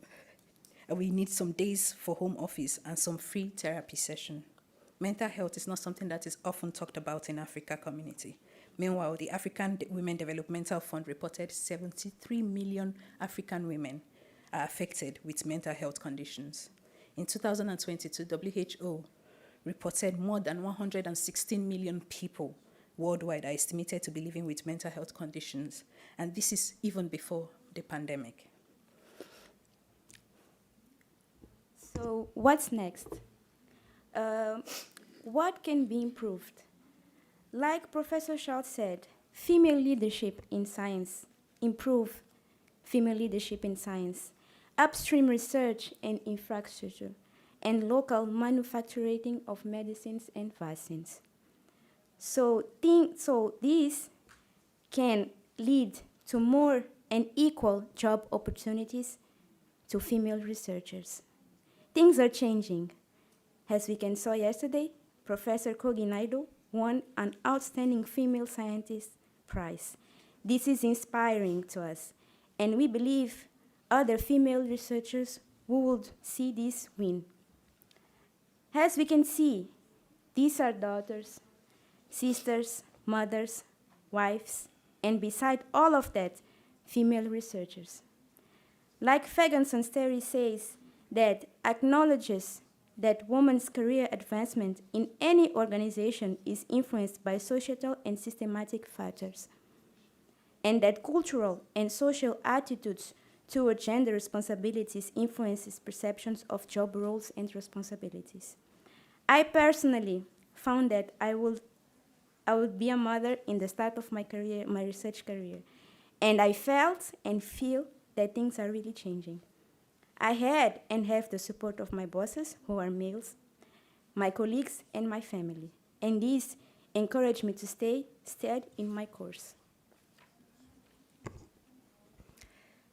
we need some days for home office and some free therapy session. Mental health is not something that is often talked about in Africa community. Meanwhile, the African Women Developmental Fund reported 73 million African women are affected with mental health conditions. In 2022, WHO reported more than 116 million people worldwide are estimated to be living with mental health conditions, and this is even before the pandemic. So what's next? What can be improved? Like Professor Charles said, female leadership in science, improve female leadership in science, upstream research and infrastructure, and local manufacturing of medicines and vaccines. So this can lead to more and equal job opportunities to female researchers. Things are changing. As we can saw yesterday, Professor Kogi Naidu won an Outstanding Female Scientist Prize. This is inspiring to us, and we believe other female researchers who would see this win. As we can see, these are daughters, sisters, mothers, wives, and beside all of that, female researchers. Like Ferguson Sterry says, that acknowledges that women's career advancement in any organization is influenced by societal and systematic factors, and that cultural and social attitudes toward gender responsibilities influences perceptions of job roles and responsibilities. I personally found that I would be a mother in the start of my career, my research career, and I felt and feel that things are really changing. I had and have the support of my bosses, who are males, my colleagues, and my family. And this encouraged me to stay steady in my course.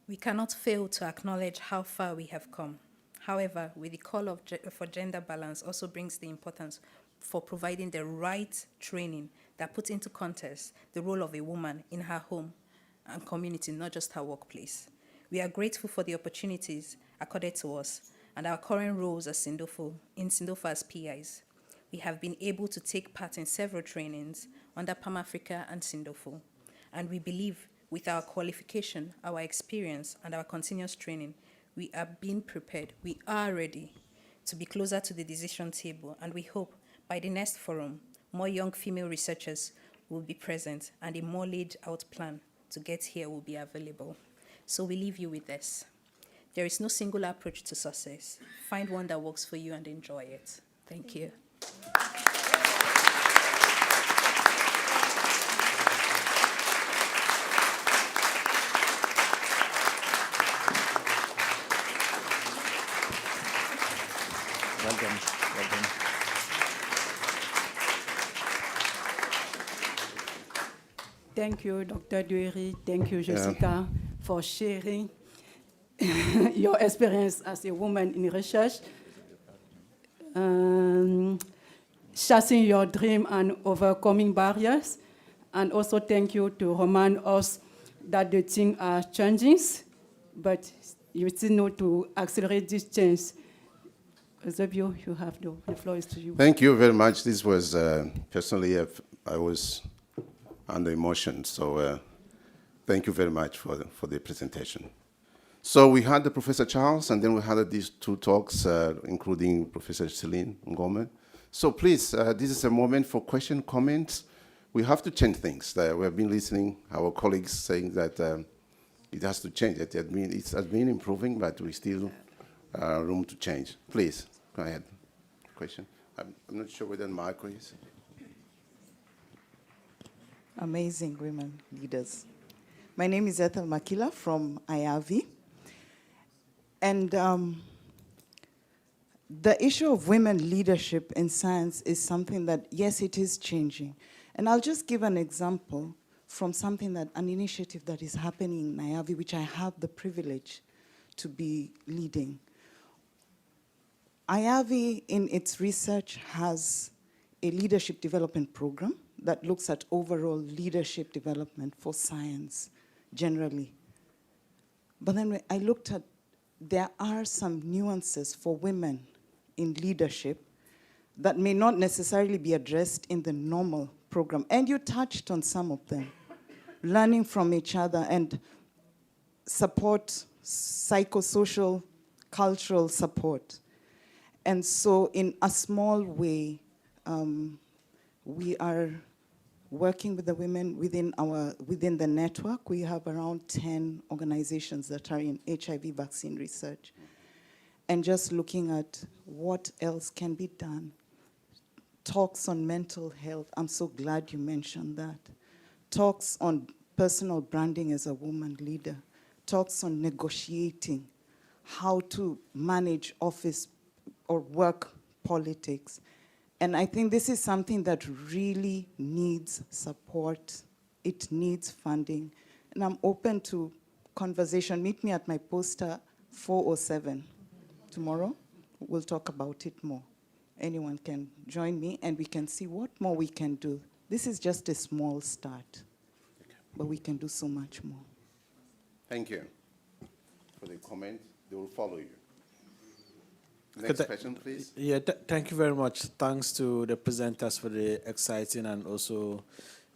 We cannot fail to acknowledge how far we have come. However, with the call for gender balance also brings the importance for providing the right training that puts into context the role of a woman in her home and community, not just her workplace. We are grateful for the opportunities accorded to us and our current roles as SINDOFO as PIs. We have been able to take part in several trainings under PAMAfrica and SINDOFO, and we believe with our qualification, our experience, and our continuous training, we are being prepared. We are ready to be closer to the decision table, and we hope by the next forum, more young female researchers will be present and a more laid-out plan to get here will be available. So we leave you with this. There is no single approach to success. Find one that works for you and enjoy it. Thank you. Well done. Well done. Thank you, Dr. Dearie. Thank you, Jessica, for sharing your experience as a woman in research, chasing your dream and overcoming barriers. And also thank you to remind us that the things are changing, but you still need to accelerate this change. Eusebio, you have the floor is to you. Thank you very much. This was, personally, I was under emotion, so thank you very much for the presentation. So we had the Professor Charles, and then we had these two talks, including Professor Ghyslain Mombo-Ngoma. So please, this is a moment for question, comments. We have to change things. We have been listening, our colleagues saying that it has to change. It has been improving, but we still room to change. Please, go ahead. Question. I'm not sure whether Marco is. Amazing women leaders. My name is Ethel Makila from IAVI. And the issue of women leadership in science is something that, yes, it is changing. And I'll just give an example from an initiative that is happening in IAVI, which I have the privilege to be leading. IAVI, in its research, has a leadership development program that looks at overall leadership development for science generally. But then when I looked at, there are some nuances for women in leadership that may not necessarily be addressed in the normal program. And you touched on some of them. Learning from each other and support, psychosocial, cultural support. And so in a small way, we are working with the women within the network. We have around 10 organizations that are in HIV vaccine research. And just looking at what else can be done. Talks on mental health. I'm so glad you mentioned that. Talks on personal branding as a woman leader. Talks on negotiating, how to manage office or work politics. And I think this is something that really needs support. It needs funding. And I'm open to conversation. Meet me at my poster 407 tomorrow. We'll talk about it more. Anyone can join me and we can see what more we can do. This is just a small start, but we can do so much more. Thank you for the comment. They will follow you. Next question, please. Yeah, thank you very much. Thanks to the presenters for the exciting and also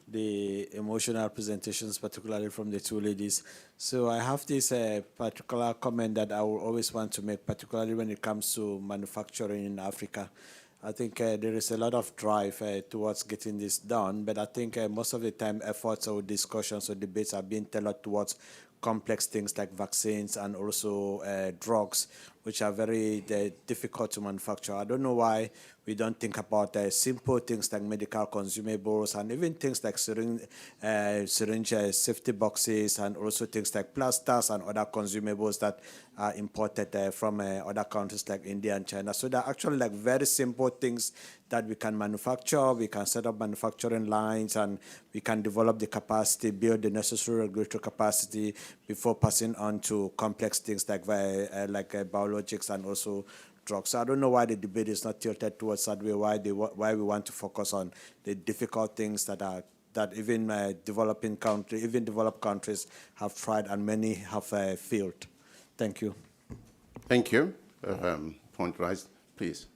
the emotional presentations, particularly from the two ladies. So I have this particular comment that I will always want to make, particularly when it comes to manufacturing in Africa. I think there is a lot of drive towards getting this done, but I think most of the time efforts or discussions or debates are being tailored towards complex things like vaccines and also drugs, which are very difficult to manufacture. I don't know why we don't think about simple things like medical consumables and even things like syringe safety boxes and also things like plasters and other consumables that are imported from other countries like India and China. So they're actually like very simple things that we can manufacture. We can set up manufacturing lines and we can develop the capacity, build the necessary regulatory capacity before passing on to complex things like biologics and also drugs. So I don't know why the debate is not tilted towards that way, why we want to focus on the difficult things that even developed countries have tried and many have failed. Thank you. Thank you. Point raised, please.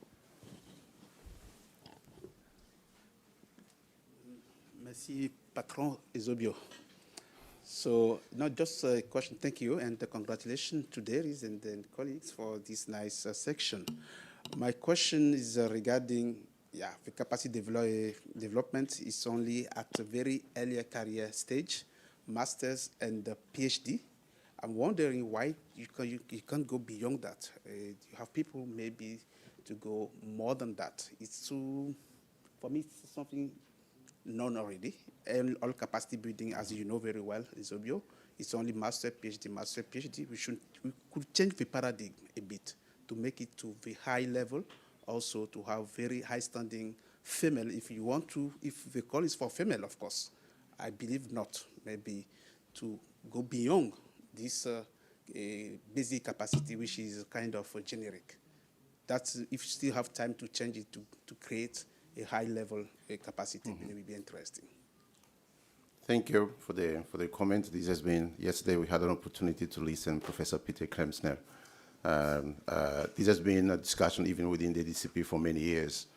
Merci, Patron Ezobio. So, not just a question, thank you, and congratulations to Dearie and colleagues for this nice section. My question is regarding, the capacity development is only at a very early career stage, master's and PhD. I'm wondering why you can't go beyond that. You have people maybe to go more than that. It's too, for me, it's something known already. And all capacity building, as you know very well, Ezobio, it's only master, PhD. We could change the paradigm a bit to make it to the high level, also to have very high standing female, if you want to, if the call is for female, of course. I believe not, maybe to go beyond this basic capacity, which is kind of generic. That's, if you still have time to change it to create a high-level capacity, it will be interesting. Thank you for the comment. This has been, yesterday we had an opportunity to listen to Professor Peter Kremsner. This has been a discussion even within the EDCP for many years,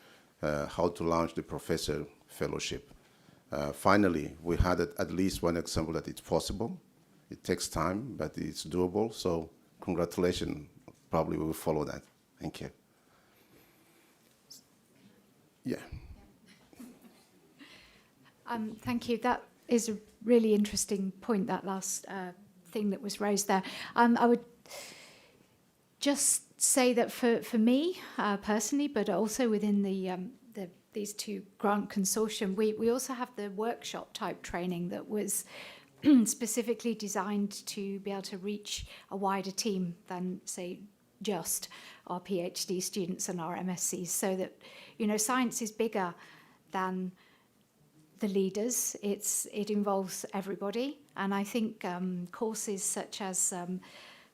how to launch the professor fellowship. Finally, we had at least one example that it's possible. It takes time, but it's doable. So congratulations. Probably we will follow that. Thank you. Yeah. Thank you. That is a really interesting point, that last thing that was raised there. I would just say that for me personally, but also within these two grant consortium, we also have the workshop type training that was specifically designed to be able to reach a wider team than, say, just our PhD students and our MScs, so that, science is bigger than the leaders. It involves everybody, and I think courses such as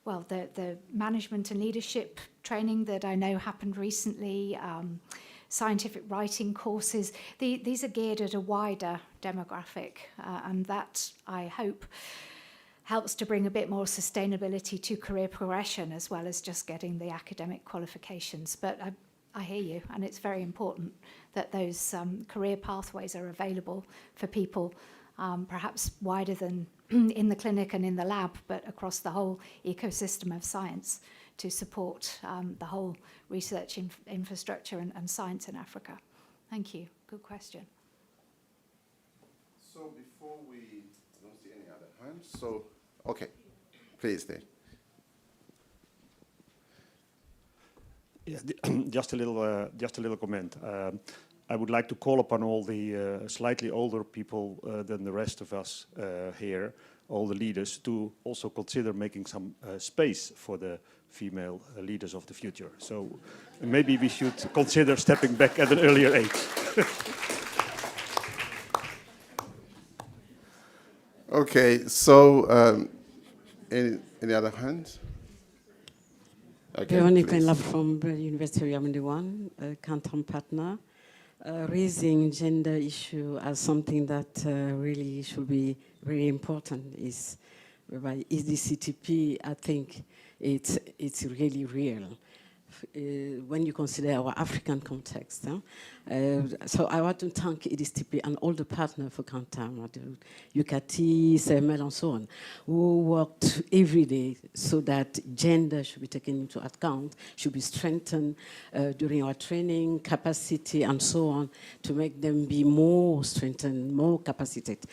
the management and leadership training that I know happened recently, scientific writing courses, these are geared at a wider demographic, and that, I hope, helps to bring a bit more sustainability to career progression as well as just getting the academic qualifications. But I hear you, and it's very important that those career pathways are available for people, perhaps wider than in the clinic and in the lab, but across the whole ecosystem of science to support the whole research infrastructure and science in Africa. Thank you. Good question. So before we, I don't see any other hands, so, okay, please, Dave. Yeah, just a little comment. I would like to call upon all the slightly older people than the rest of us here, all the leaders, to also consider making some space for the female leaders of the future. So maybe we should consider stepping back at an earlier age. Okay, so any other hands? Okay, Veronica Lab from the University of Yaoundé, a Canton partner, raising gender issue as something that really should be very important is by EDCTP. I think it's really real. When you consider our African context. So I want to thank EDCTP and all the partners for Canton, UKT, CERMEL and so on, who worked every day so that gender should be taken into account, should be strengthened during our training, capacity and so on, to make them be more strengthened, more capacitated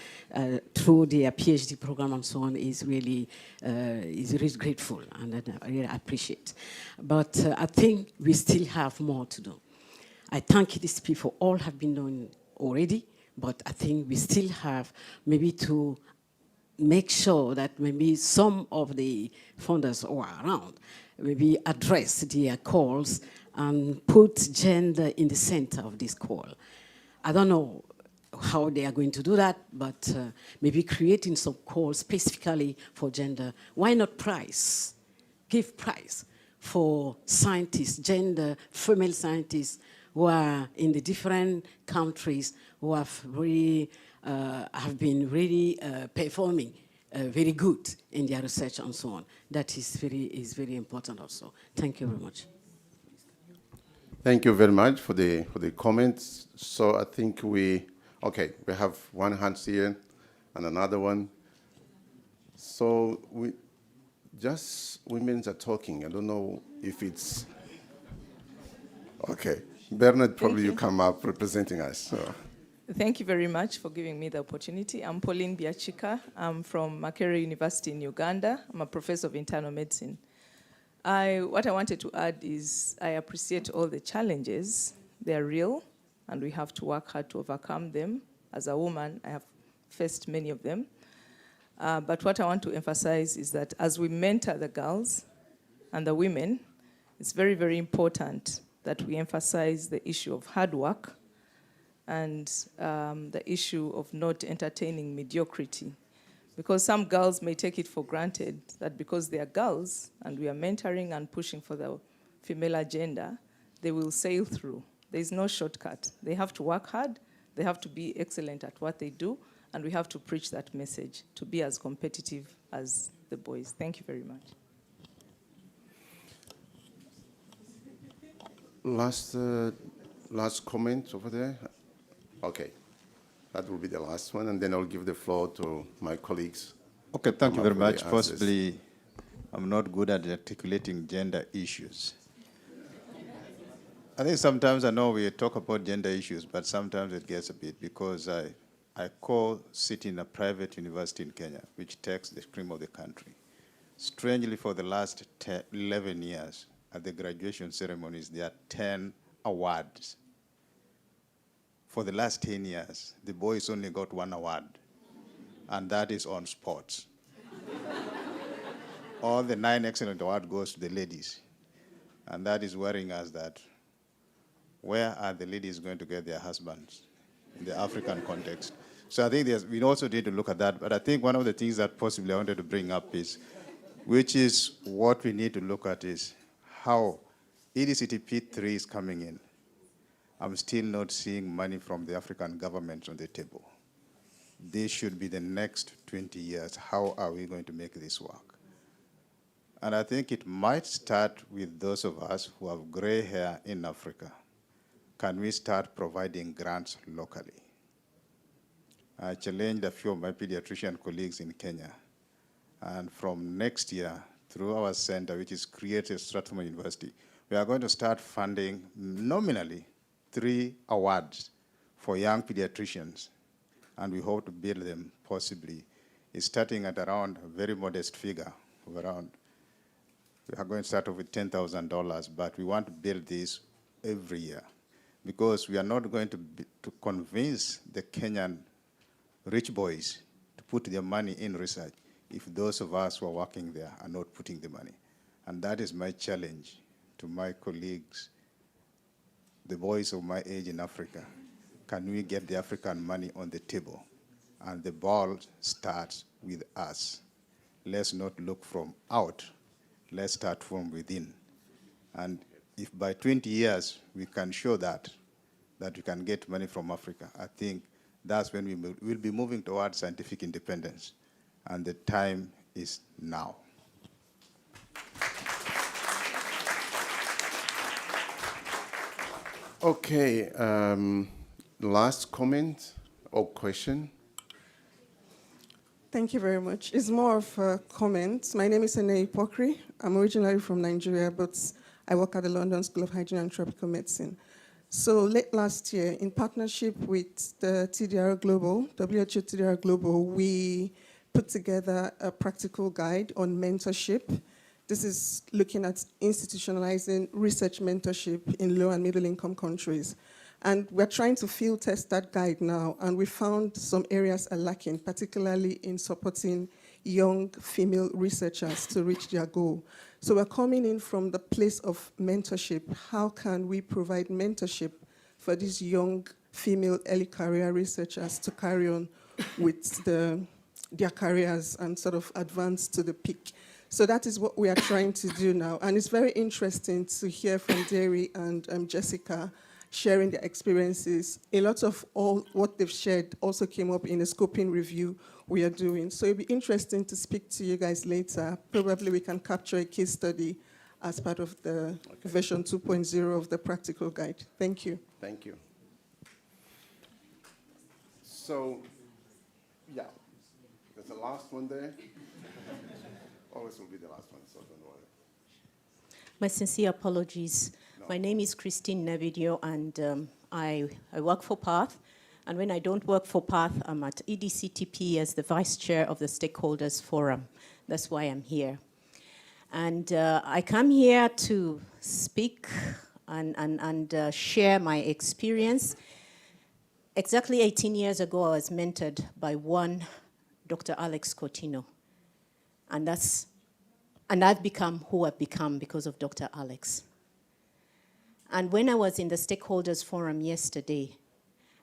through their PhD program and so on is really grateful and I really appreciate. But I think we still have more to do. I thank these people, all have been done already, but I think we still have maybe to make sure that maybe some of the funders who are around maybe address their calls and put gender in the center of this call. I don't know how they are going to do that, but maybe creating some calls specifically for gender. Why not prize? Give prize for scientists, gender, female scientists who are in the different countries who have really have been really performing very good in their research and so on. That is very important also. Thank you very much. Thank you very much for the comments. So I think we have one hand here and another one. So women are talking. I don't know if it's okay. Bernard, probably you come up representing us. So. Thank you very much for giving me the opportunity. I'm Pauline Biachika. I'm from Makerere University in Uganda. I'm a professor of internal medicine. What I wanted to add is I appreciate all the challenges. They're real, and we have to work hard to overcome them. As a woman, I have faced many of them. But what I want to emphasize is that as we mentor the girls and the women, it's very, very important that we emphasize the issue of hard work and the issue of not entertaining mediocrity. Because some girls may take it for granted that because they are girls and we are mentoring and pushing for the female agenda, they will sail through. There is no shortcut. They have to work hard, they have to be excellent at what they do, and we have to preach that message to be as competitive as the boys. Thank you very much. Last comment over there. Okay, that will be the last one, and then I'll give the floor to my colleagues. Okay, thank you very much. Possibly, I'm not good at articulating gender issues. I think sometimes I know we talk about gender issues, but sometimes it gets a bit because I sit in a private university in Kenya, which takes the cream of the country. Strangely, for the last 11 years, at the graduation ceremonies, there are 10 awards. For the last 10 years, the boys only got 1 award, and that is on sports. All the 9 excellent awards goes to the ladies, and that is worrying us that where are the ladies going to get their husbands in the African context? So I think we also need to look at that, but I think one of the things that possibly I wanted to bring up is, which is what we need to look at is how EDCTP 3 is coming in. I'm still not seeing money from the African governments on the table. This should be the next 20 years. How are we going to make this work? And I think it might start with those of us who have gray hair in Africa. Can we start providing grants locally? I challenged a few of my pediatrician colleagues in Kenya. And from next year, through our center, which is created at Strathmore University, we are going to start funding nominally 3 awards for young pediatricians and we hope to build them possibly, is starting at around a very modest figure of around, we are going to start off with $10,000, but we want to build this every year because we are not going to convince the Kenyan rich boys to put their money in research if those of us who are working there are not putting the money. And that is my challenge to my colleagues, the boys of my age in Africa. Can we get the African money on the table? And the ball starts with us. Let's not look from out. Let's start from within. And if by 20 years we can show that we can get money from Africa, I think that's when we will be moving towards scientific independence. And the time is now. Okay, last comment or question? Thank you very much. It's more of a comment. My name is Ene Ipokri. I'm originally from Nigeria, but I work at the London School of Hygiene and Tropical Medicine. So late last year, in partnership with the TDR Global, WHO TDR Global, we put together a practical guide on mentorship. This is looking at institutionalizing research mentorship in low and middle income countries. And we're trying to field test that guide now, and we found some areas are lacking, particularly in supporting young female researchers to reach their goal. So we're coming in from the place of mentorship. How can we provide mentorship for these young female early career researchers to carry on with their careers and sort of advance to the peak? So that is what we are trying to do now. And it's very interesting to hear from Dearie and Jessica sharing their experiences. A lot of all what they've shared also came up in a scoping review we are doing. So it'll be interesting to speak to you guys later. Probably we can capture a case study as part of the version 2.0 of the practical guide. Thank you. Thank you. So, yeah, there's the last one there. Always will be the last one, so don't worry. My sincere apologies. No. My name is Christine Navidio, and I work for PATH. And when I don't work for PATH, I'm at EDCTP as the Vice Chair of the Stakeholders Forum. That's why I'm here. And I come here to speak and share my experience. Exactly 18 years ago, I was mentored by one Dr. Alex Coutinho. And I've become who I've become because of Dr. Alex. And when I was in the Stakeholders Forum yesterday,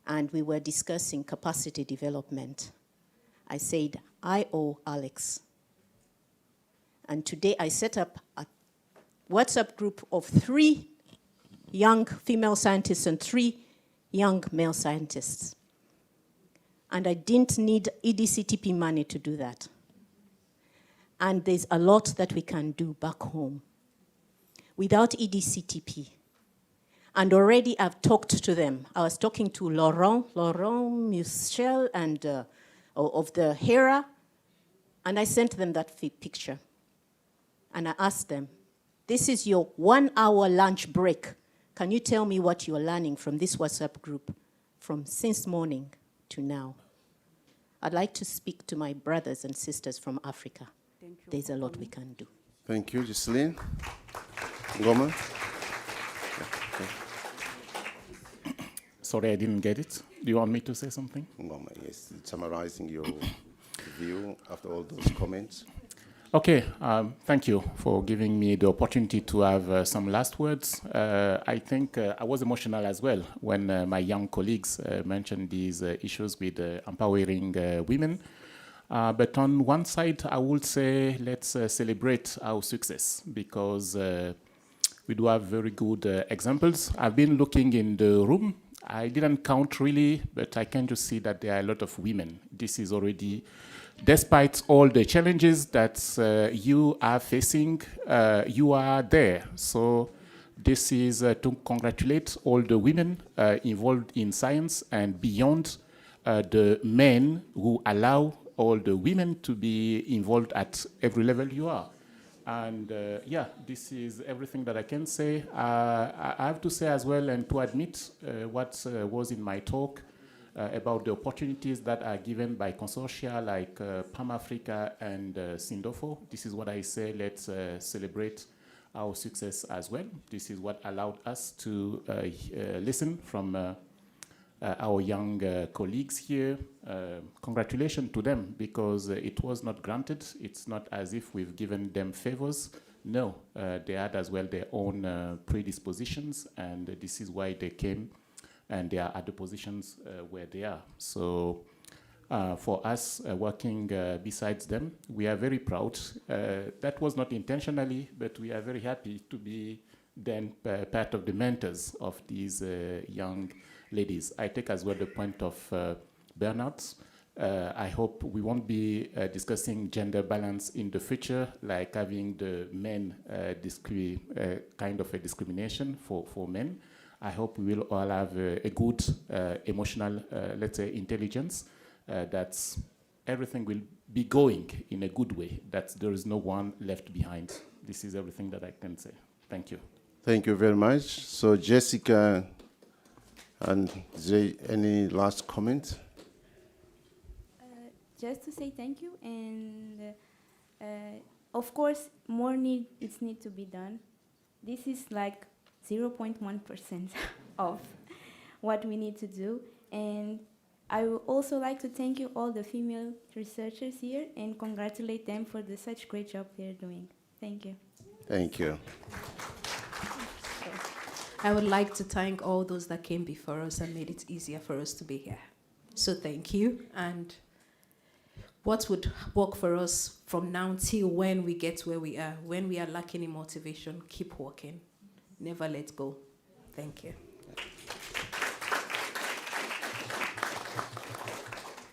and we were discussing capacity development, I said, I owe Alex. And today I set up a WhatsApp group of 3 young female scientists and 3 young male scientists. And I didn't need EDCTP money to do that. And there's a lot that we can do back home without EDCTP. And already I've talked to them. I was talking to Laurent Michel, and of the HERA, and I sent them that picture. And I asked them, this is your 1-hour lunch break. Can you tell me what you're learning from this WhatsApp group from since morning to now? I'd like to speak to my brothers and sisters from Africa. There's a lot we can do. Thank you, Ghyslain. Ngoma? Sorry, I didn't get it. Do you want me to say something? Ngoma, yes. Summarizing your view after all those comments. Okay, thank you for giving me the opportunity to have some last words. I think I was emotional as well when my young colleagues mentioned these issues with empowering women. But on one side, I would say let's celebrate our success because we do have very good examples. I've been looking in the room. I didn't count really, but I can just see that there are a lot of women. This is already, despite all the challenges that you are facing, you are there. So this is to congratulate all the women involved in science and beyond the men who allow all the women to be involved at every level you are. And yeah, this is everything that I can say. I have to say as well, and to admit what was in my talk, about the opportunities that are given by consortia like PAMAfrica and SINDOFO. This is what I say, let's celebrate our success as well. This is what allowed us to listen from our young colleagues here. Congratulations to them, because it was not granted. It's not as if we've given them favors. No, they had as well their own predispositions, and this is why they came, and they are at the positions where they are. So for us working besides them, we are very proud. That was not intentionally, but we are very happy to be then part of the mentors of these young ladies. I take as well the point of burnouts. I hope we won't be discussing gender balance in the future, like having the men kind of a discrimination for men. I hope we will all have a good emotional, let's say, intelligence, that everything will be going in a good way, that there is no one left behind. This is everything that I can say. Thank you. Thank you very much. So Jessica and Zay, any last comment? Just to say thank you, and of course, more needs to be done. This is like 0.1% of what we need to do, and I would also like to thank you all the female researchers here and congratulate them for the such great job they're doing. Thank you. Thank you. I would like to thank all those that came before us and made it easier for us to be here. So thank you. And what would work for us from now till when we get where we are, when we are lacking in motivation, keep working. Never let go. Thank you.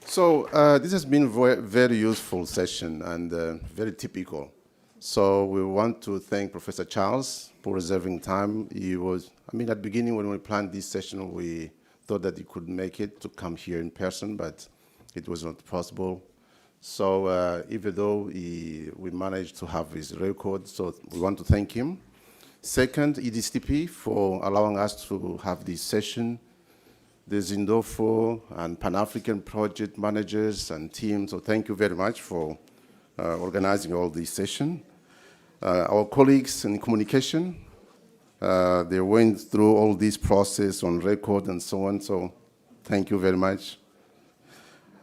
So this has been a very useful session and very typical. So we want to thank Professor Charles for reserving time. He was, I mean, at the beginning when we planned this session, we thought that he could make it to come here in person, but it was not possible. So even though we managed to have his record, so we want to thank him. Second, EDCTP for allowing us to have this session. The SINDOFO and Pan-African project managers and teams, so thank you very much for organizing all this session. Our colleagues in communication, they went through all this process on record and so on, so thank you very much.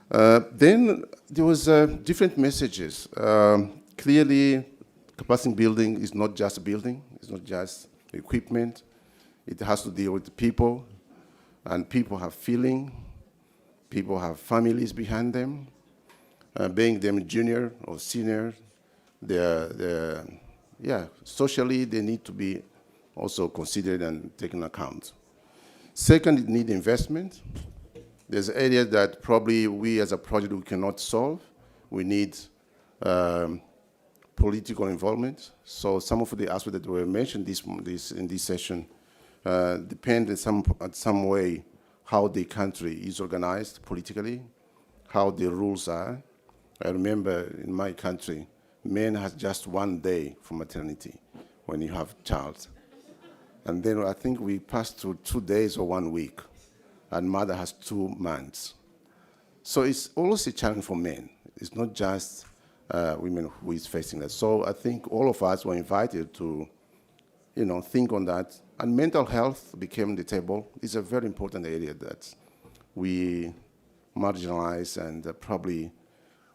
Then there was different messages. Clearly, capacity building is not just a building, it's not just equipment. It has to deal with the people, and people have feeling, people have families behind them, being them junior or senior, socially they need to be also considered and taken account. Second, it needs investment. There's areas that probably we as a project we cannot solve. We need political involvement. So some of the aspects that were mentioned in this session depend in some way how the country is organized politically, how the rules are. I remember in my country, men has just 1 day for maternity when you have a child. And then I think we passed to 2 days or 1 week, and mother has 2 months. So it's always a challenge for men. It's not just women who is facing that. So I think all of us were invited to, think on that. And mental health became the table. It's a very important area that we marginalize, and probably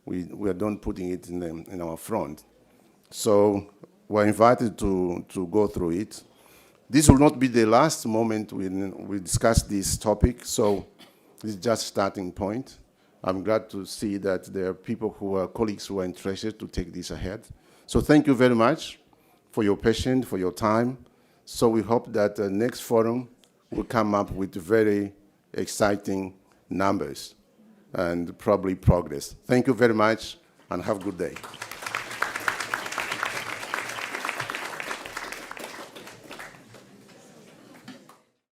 we don't putting it in our front. So we're invited to go through it. This will not be the last moment we discuss this topic, so this is just starting point. I'm glad to see that there are people colleagues who are interested to take this ahead. So thank you very much for your patience, for your time. So we hope that the next forum will come up with very exciting numbers and probably progress. Thank you very much, and have a good day.